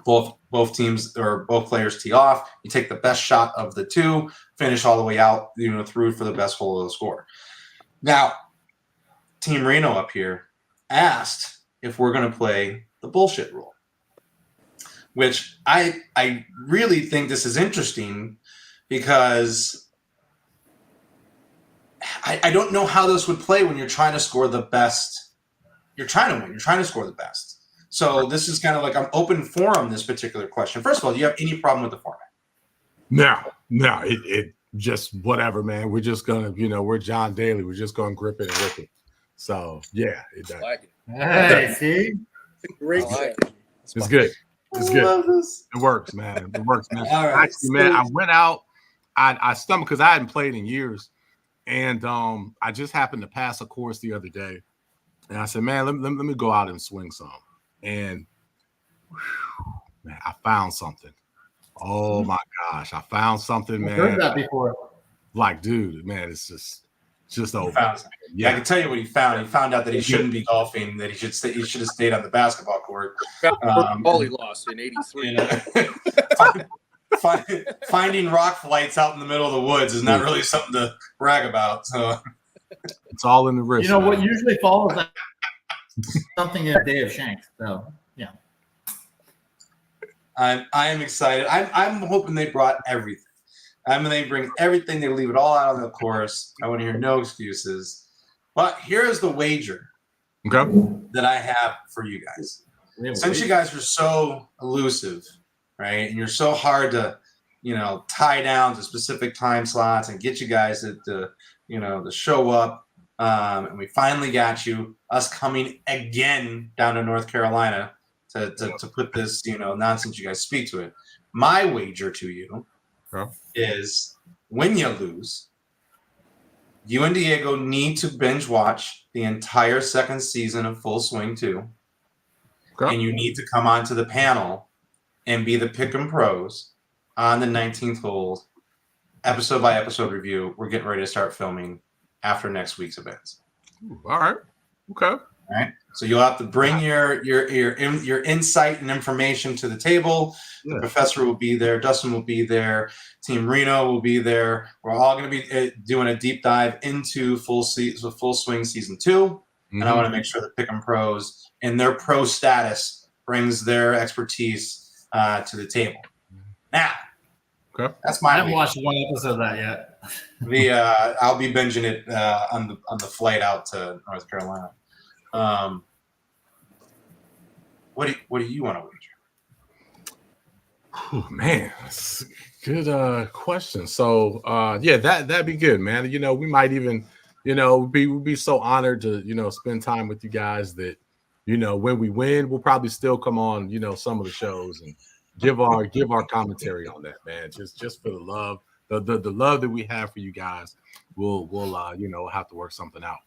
Both teams or both players tee off. You take the best shot of the 2, finish all the way out, through for the best hole of the score. Now, Team Reno up here asked if we're going to play the bullshit rule, which I really think this is interesting because I don't know how this would play when you're trying to score the best. You're trying to win. You're trying to score the best. So this is kind of like an open forum, this particular question. First of all, do you have any problem with the format? No, it just whatever, man. We're just gonna, we're John Daly. We're just gonna grip it and rip it. So yeah, it does. Like it. Hey, see? Great. I like strategy. It's good. It's good. Love this. It works, man. It works, man. All right, Actually, man, I went out. I stumbled because I hadn't played in years, and I just happened to pass a course the other day, and I said, man, let me go out and swing some. And man, I found something. Oh my gosh, I found something, man. I've heard that before. Like, dude, man, it's just over. Yeah, I can tell you what he found. He found out that he shouldn't be golfing. That he should have stayed on the basketball court. all he lost in '83. Finding rock flights out in the middle of the woods is not really something to brag about. So it's all in the wrist. You know what usually follows that? Something in a day of Shanks. So yeah. I am excited. I'm hoping they brought everything. They bring everything. They leave it all out on the course. I want to hear no excuses. But here's the wager that I have for you guys. Since you guys are so elusive, right, and you're so hard to, tie down to specific time slots and get you guys to show up, and we finally got us coming again down to North Carolina to put this, nonsense you guys speak to it. My wager to you is when you lose, you and Diego need to binge watch the entire second season of Full Swing 2. And you need to come onto the panel and be the Pick'em pros on the 19th hole, episode by episode review. We're getting ready to start filming after next week's events. All right. Okay. All right. So you'll have to bring your insight and information to the table. Yeah. The professor will be there. Dustin will be there. Team Reno will be there. We're all going to be doing a deep dive into Full Swing Season 2. And I want to make sure that Pick'em pros and their pro status brings their expertise to the table. Now, that's my. I haven't watched one episode of that yet. I'll be binging it on the flight out to North Carolina. What do you want to wager? Oh man, that's a good question. So that'd be good, man. We might even. We'd be so honored to, spend time with you guys that, when we win, we'll probably still come on, some of the shows and give our commentary on that, man. Just for the love, the love that we have for you guys. We'll have to work something out.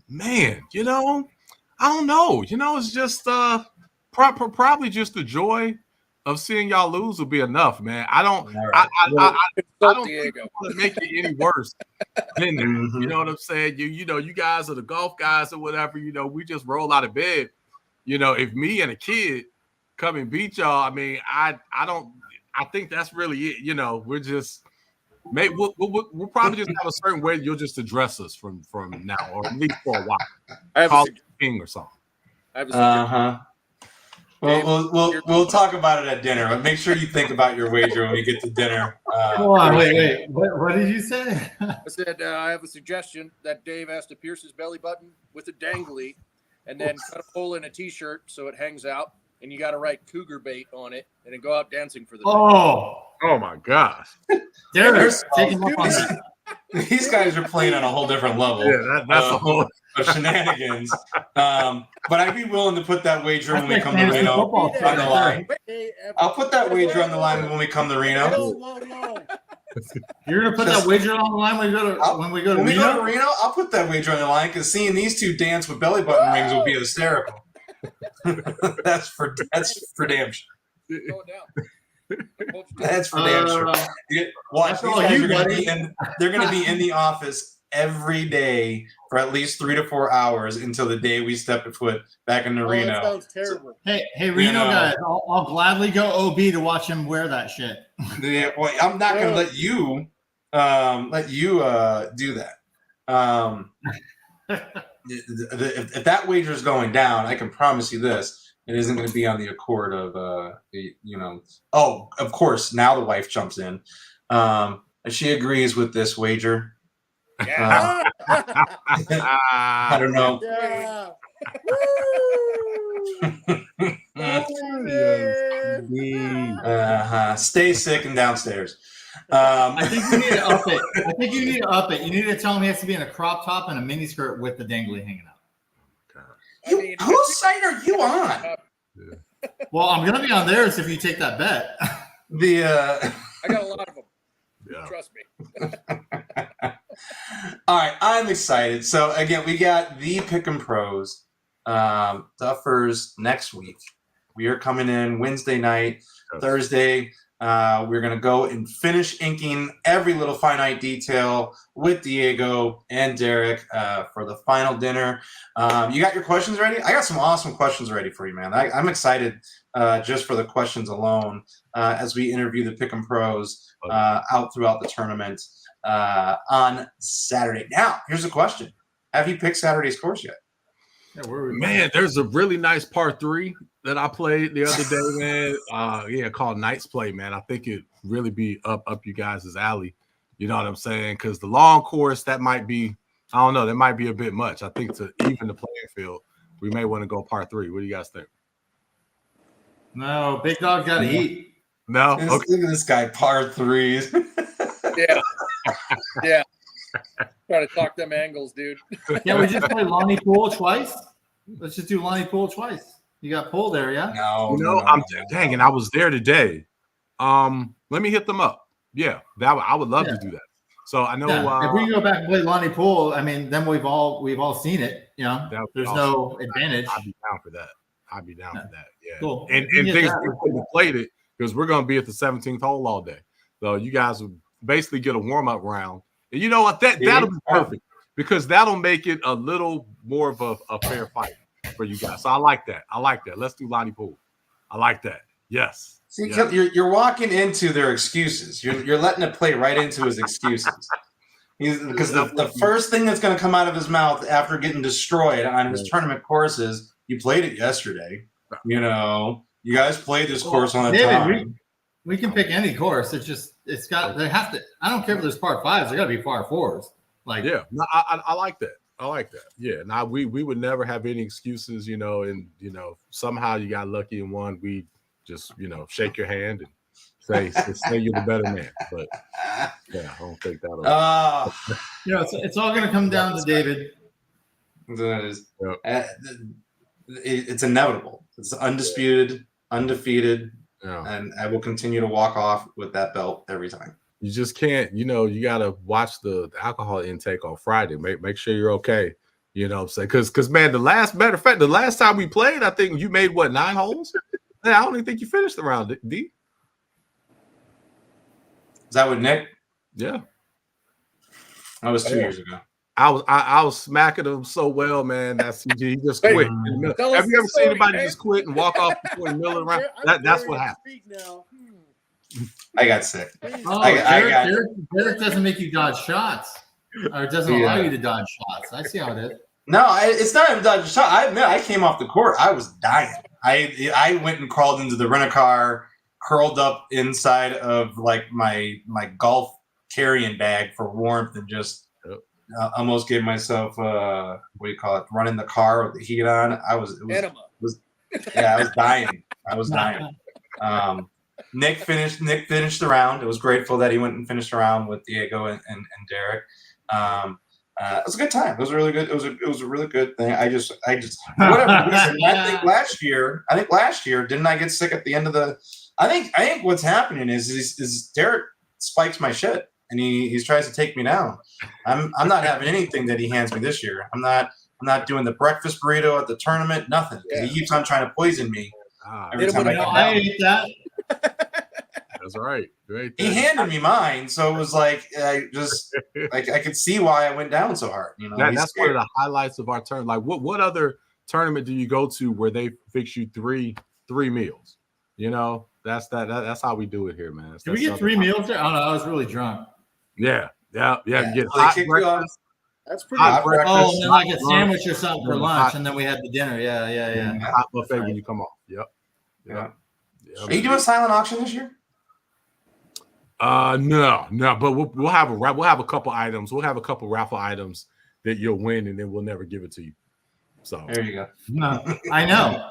Man, I don't know. It's just probably just the joy of seeing y'all lose will be enough, man. I don't think I want to make it any worse than that. You know what I'm saying? You guys are the golf guys or whatever. We just roll out of bed. If me and a kid come and beat y'all, I mean, I think that's really it. We're just maybe we'll probably just have a certain way you'll just address us from now, or at least for a while. Call it king or something. I have a We'll talk about it at dinner. But make sure you think about your wager when we get to dinner. Hold on, wait. What did you say? I said I have a suggestion that Dave has to pierce his belly button with a dangly, and then cut a hole in a T-shirt so it hangs out, and you got to write cougar bait on it, and then go out dancing for the day. Oh my gosh. Derek, take him up on These- that. These guys are playing on a whole different level. Yeah, that's a whole. of shenanigans. But I'd be willing to put that wager when we That's come to fantasy Reno football on the right line. Hey, I'll put that wager on the line when we come to Reno. whoa. You're gonna put Just- that wager on the line when we go to When we go to Reno, I'll put that wager on the line because seeing these two dance with belly button rings will be hysterical. that's for damn sure. Going down. That's for damn sure. Watch, that's these all guys you, are gonna buddy. be in. They're gonna be in the office every day for at least 3 to 4 hours until the day we step foot back into That Reno. sounds terrible. Hey, Reno know. guys, I'll gladly go OB to watch him wear that shit. Well, I'm not gonna let you do that. If that wager is going down, I can promise you this: it isn't going to be on the accord of Oh, of course, now the wife jumps in. She agrees with this wager. Yeah. I don't know. Yeah. Stay sick and downstairs. I think you need to up it. You need to tell him he has to be in a crop top and a mini skirt with the dangly hanging out. Whose side are you on? Well, I'm gonna be on theirs if you take that bet. The I got a lot of them. Yeah. Trust me. All right, I'm excited. So again, we got the Pick'em Pros, Duffers next week. We are coming in Wednesday night, Thursday. We're gonna go and finish inking every little finite detail with Diego and Derek for the final dinner. You got your questions ready? I got some awesome questions ready for you, man. I'm excited just for the questions alone as we interview the Pick'em Pros out throughout the tournament on Saturday. Now, here's a question: have you picked Saturday's course yet? Yeah, where are we Man, there's a really nice par 3 that I played the other day, man. Called Knight's Play, man. I think it really be up you guys' alley. You know what I'm saying? Because the long course, that might be, I don't know, that might be a bit much. I think to even the playing field, we may want to go par 3. What do you guys think? No, big dog gotta eat. No? Look Okay. at this guy, par 3s. Yeah. Try to talk them angles, dude. Yeah, we just play Lonnie Pool twice. Let's just do Lonnie Pool twice. You got Pool there, yeah? No, You know, dang, and I was there today. Let me hit them up. Yeah, I would love to do that. So I know if we can go back and play Lonnie Pool, I mean, then we've all seen it. You know, That would be there's awesome. no advantage. I'd be down for that. I'd be down for that. Yeah. Cool. And We can things get that. we played it because we're gonna be at the 17th hole all day. So you guys will basically get a warm-up round. And you know what? That'll be perfect because that'll make it a little more of a fair fight for you guys. So I like that. Let's do Lonnie Pool. I like that. Yes. See, Yeah. you're walking into their excuses. You're letting it play right into his excuses. Because the first thing that's going to come out of his mouth after getting destroyed on his tournament course is, you played it yesterday. You know, you guys played this course on the David, time. we can pick any course. They have to. I don't care if there's par 5s. They got to be par 4s. Like, Yeah, no, I like that. I like that. Yeah, now we would never have any excuses, you know, and somehow you got lucky and won. We just shake your hand and say you're the better man. But yeah, I don't think that'll. it's all going to come down to David. That is, it's inevitable. It's undisputed, undefeated, and I will continue to walk off with that belt every time. You just can't, you got to watch the alcohol intake on Friday. Make sure you're okay. You know what I'm saying? Because man, the last time we played, I think you made 9 holes? Yeah, I don't even think you finished the round, D. Is that what Nick? Yeah. That was 2 years ago. I was smacking him so well, man. He just quit. Have you ever seen anybody just quit and walk off before the middle of the round? That's what happened. I got sick. Oh, Derek doesn't make you dodge shots, or doesn't allow you to dodge shots. I see how it is. No, it's not even dodge shot. I admit, I came off the court. I was dying. I went and crawled into the rent-a-car, curled up inside of like my golf carrying bag for warmth, and just almost gave myself what do you call it? Running the car with the heat on. I was dying. I was dying. Nick finished the round. It was grateful that he went and finished the round with Diego and Derek. It was a good time. It was really good. It was a really good thing. I just whatever reason. I think last year, didn't I get sick at the end of the? I think what's happening is Derek spikes my shit and he tries to take me down. I'm not having anything that he hands me this year. I'm not doing the breakfast burrito at the tournament. Nothing. He keeps on trying to poison me. Every time I ate that. That's right. Great. He handed me mine, so it was like I could see why I went down so hard. That's one of the highlights of our tournament. Like, what other tournament do you go to where they fix you three meals? That's how we do it here, man. Did we get 3 meals there? I don't know. I was really drunk. Yeah. You get So hot they breakfast. That's pretty. Hot good. breakfast. Oh, and then like a sandwich or something for lunch, and then we had the dinner. Yeah. Hot buffet when you come off. Yep. Are you doing silent auction this year? No, but we'll have a couple items. We'll have a couple raffle items that you'll win, and then we'll never give it to you. So There you go. No, I know.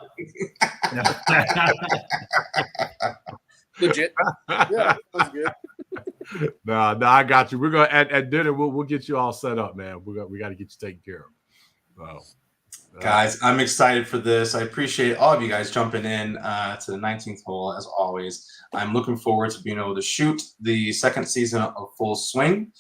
Legit. Yeah, that's good. No, I got you. We're gonna at dinner. We'll get you all set up, man. We got to get you taken care of. Guys, I'm excited for this. I appreciate all of you guys jumping in to the 19th hole as always. I'm looking forward to being able to shoot the second season of Full Swing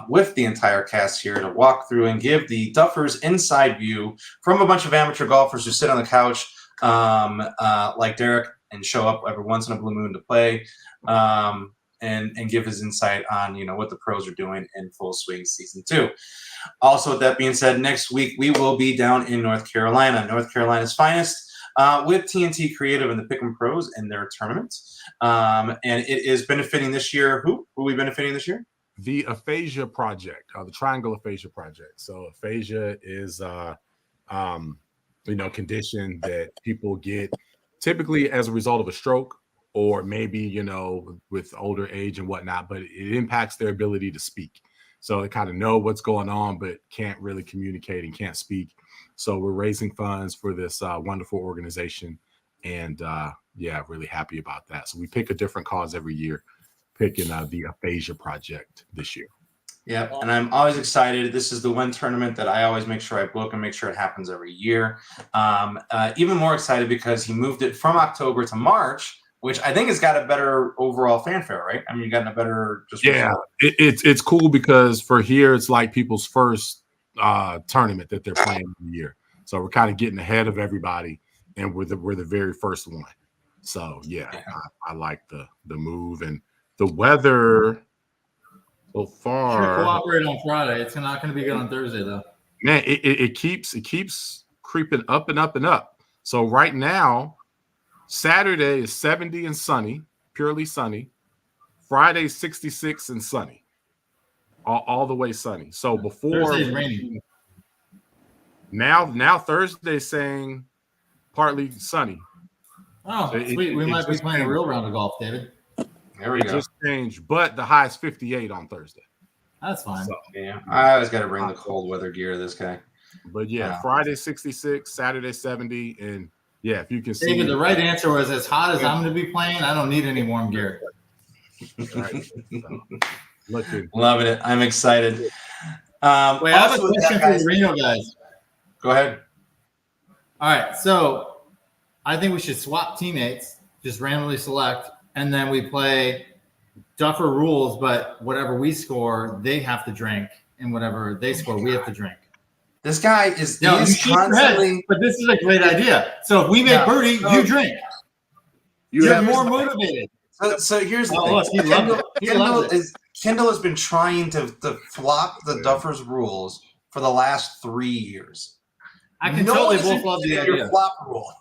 with the entire cast here to walk through and give the Duffers inside view from a bunch of amateur golfers who sit on the couch like Derek and show up every once in a blue moon to play and give his insight on what the pros are doing in Full Swing Season 2. Also, with that being said, next week we will be down in North Carolina's finest, with TNT Creative and the Pick'em Pros in their tournament. And it is benefiting this year. Who are we benefiting this year? The Aphasia Project, the Triangle Aphasia Project. So aphasia is condition that people get typically as a result of a stroke or maybe, with older age and whatnot, but it impacts their ability to speak. So they kind of know what's going on, but can't really communicate and can't speak. So we're raising funds for this wonderful organization. And really happy about that. So we pick a different cause every year, picking the Aphasia Project this year. Yeah, and I'm always excited. This is the one tournament that I always make sure I book and make sure it happens every year. Even more excited because he moved it from October to March, which I think has got a better overall fanfare, right? I mean, you got a better just it's cool because for here it's like people's first tournament that they're playing in the year, so we're kind of getting ahead of everybody, and we're the very first one. So I like the move and the weather so far. Sure, cooperate on Friday. It's not going to be good on Thursday though. Man, it keeps creeping up and up and up. So right now, Saturday is 70 and sunny, purely sunny. Friday 66 and sunny, all the way sunny. So before Thursday's raining. Now Thursday's saying partly sunny. Oh, So sweet. We might be just playing a changed. real round of golf, David. There we It go. just changed, but the high is 58 on Thursday. That's fine. So, Yeah, I always got to bring the cold weather gear to this guy. but Wow. Friday 66, Saturday 70, and if you can see. David, the right answer was as hot as I'm going to be playing. I don't need any warm gear. Right. So, looking. Loving it. I'm excited. Wait, I have a with question that, for the Reno guys. Go ahead. All right, so I think we should swap teammates, just randomly select, and then we play Duffer rules, but whatever we score, they have to drink, and whatever they score, we have to drink. This guy is, No, he you is shake your head, constantly. but this is a great idea. So if we make birdie, you drink. You're have- more motivated. So here's the Oh, thing. look, he loves it. He loves it. Kendall has been trying to flop the Duffers rules for the last 3 years. I can No tell one they is both love the interested in your idea. flop rule.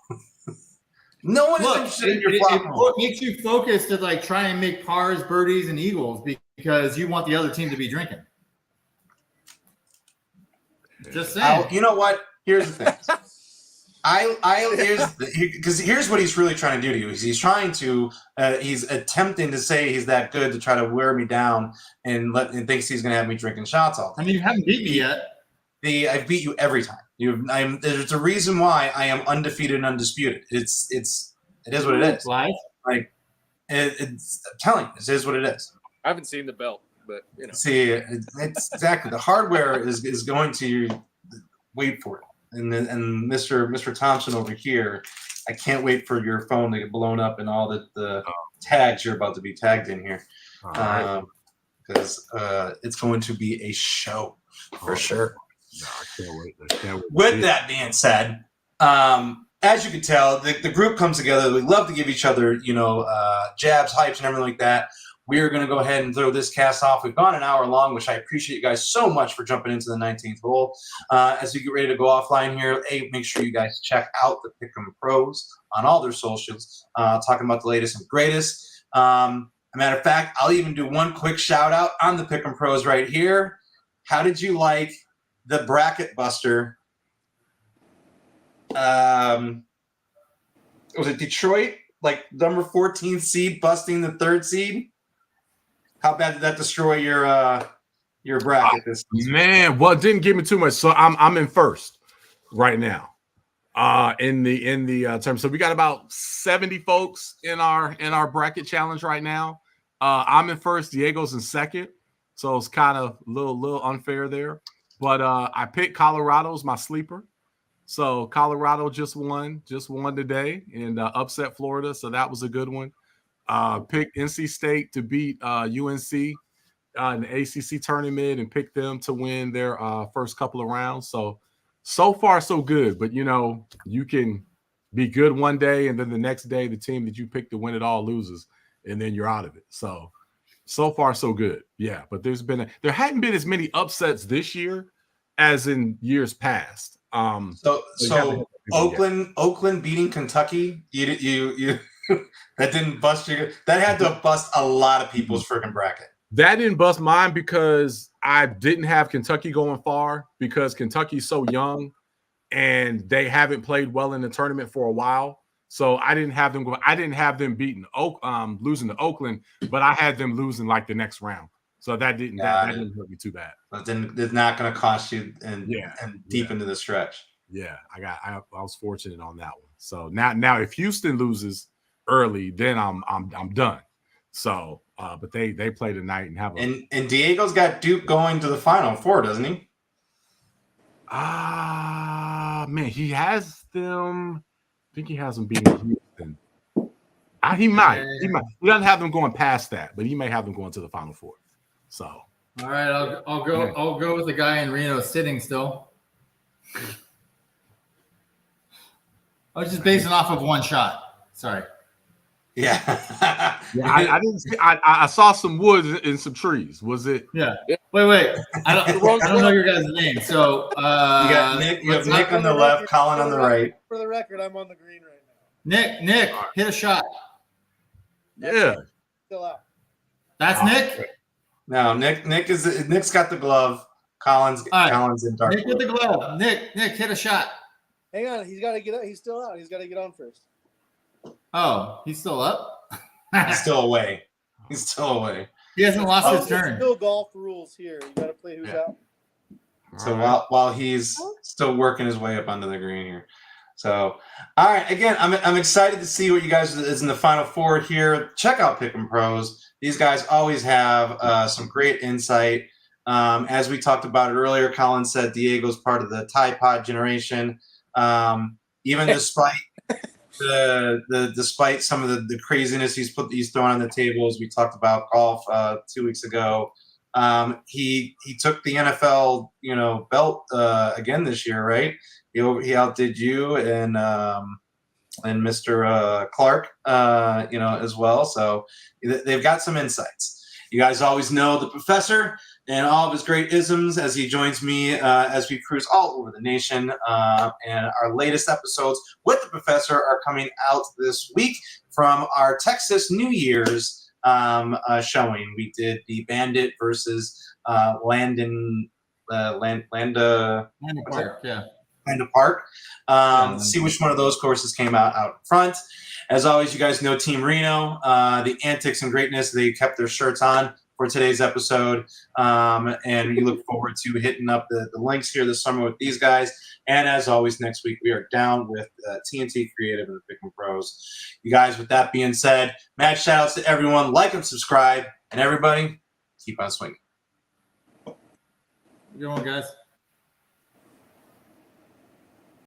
No one is Look, interested in it, your it, flop it rule. makes you focused to like try and make pars, birdies, and eagles because you want the other team to be drinking. Just saying. You know what? Here's the thing. Here's what he's really trying to do to you. He's trying to he's attempting to say he's that good to try to wear me down and thinks he's gonna have me drinking shots all day. I mean, you haven't beat me yet. I've beat you every time. There's a reason why I am undefeated and undisputed. It is what it is. Lies? Like it's I'm telling you, it is what it is. I haven't seen the belt, but you know. See, it's exactly the hardware is going to wait for it. And Mr. Thompson over here, I can't wait for your phone to get blown up and all the tags you're about to be tagged in here, because it's going to be a show for sure. No, I can't wait. With that being said, as you can tell, the group comes together. We love to give each other, jabs, hypes, and everything like that. We are going to go ahead and throw this cast off. We've gone an hour long, which I appreciate you guys so much for jumping into the 19th hole. As we get ready to go offline here, make sure you guys check out the Pick'em Pros on all their socials, talking about the latest and greatest. As a matter of fact, I'll even do one quick shout out on the Pick'em Pros right here. How did you like the bracket buster? Was it Detroit? Like number 14 seed busting the 3rd seed? How bad did that destroy your bracket this season? Man, well, it didn't give me too much. So I'm in first right now. In the term. So we got about 70 folks in our bracket challenge right now. I'm in first, Diego's in second. So it's kind of a little unfair there. But I picked Colorado's my sleeper. So Colorado just won today and upset Florida. So that was a good one. Picked NC State to beat UNC in the ACC tournament and picked them to win their first couple of rounds. So far, so good. But, you can be good one day and then the next day the team that you picked to win it all loses and then you're out of it. So far, so good. Yeah, but there hadn't been as many upsets this year as in years past. So Oakland beating Kentucky, you that didn't bust you. That had to bust a lot of people's freaking bracket. That didn't bust mine because I didn't have Kentucky going far because Kentucky's so young and they haven't played well in the tournament for a while. So I didn't have them I didn't have them beating losing to Oakland, but I had them losing like the next round. So that didn't hurt me too bad. But then it's not going to cost you and deep into the stretch. Yeah, I was fortunate on that one. So now if Houston loses early, then I'm done. So but they play tonight and have and Diego's got Duke going to the Final Four, doesn't he? Man, he has them. I think he has them beating Houston. He might. He doesn't have them going past that, but he may have them going to the Final Four. So all right, I'll go. Yeah. I'll go with the guy in Reno sitting still. I was just basing off of one shot. Sorry. Yeah. I didn't see. I saw some woods and some trees. Was it? Yeah. Wait. I don't know your guys' name. So you got Nick. You have Nick on the left, Colin on the right. For the record, I'm on the green right now. Nick, hit a shot. Yeah. Still out. That's Nick. No, Nick's got the glove. Colin's in dark. Nick with the glove. Nick, hit a shot. Hang on, he's got to get up. He's still out. He's got to get on first. Oh, he's still up? He's still away. He hasn't lost his turn. Still golf rules here. You got to play who's out. So while he's still working his way up onto the green here. So, all right. Again, I'm excited to see what you guys is in the Final Four here. Check out Pick'em Pros. These guys always have some great insight. As we talked about it earlier, Colin said Diego's part of the Tide Pod generation. Even despite despite some of the craziness he's throwing on the table, as we talked about golf 2 weeks ago, he took the NFL belt again this year, right? He outdid you and Mr. Clark, as well. So they've got some insights. You guys always know the professor and all of his great isms as he joins me as we cruise all over the nation. And our latest episodes with the professor are coming out this week from our Texas New Year's showing. We did the Bandit versus Landa Clark, yeah. kind of park. See which one of those courses came out front. As always, you guys know Team Reno, the antics and greatness. They kept their shirts on for today's episode. And we look forward to hitting up the links here this summer with these guys. And as always, next week, we are down with TNT Creative and the Pick'em Pros. You guys, with that being said, mad shout outs to everyone. Like and subscribe. And everybody, keep on swinging. Good one, guys.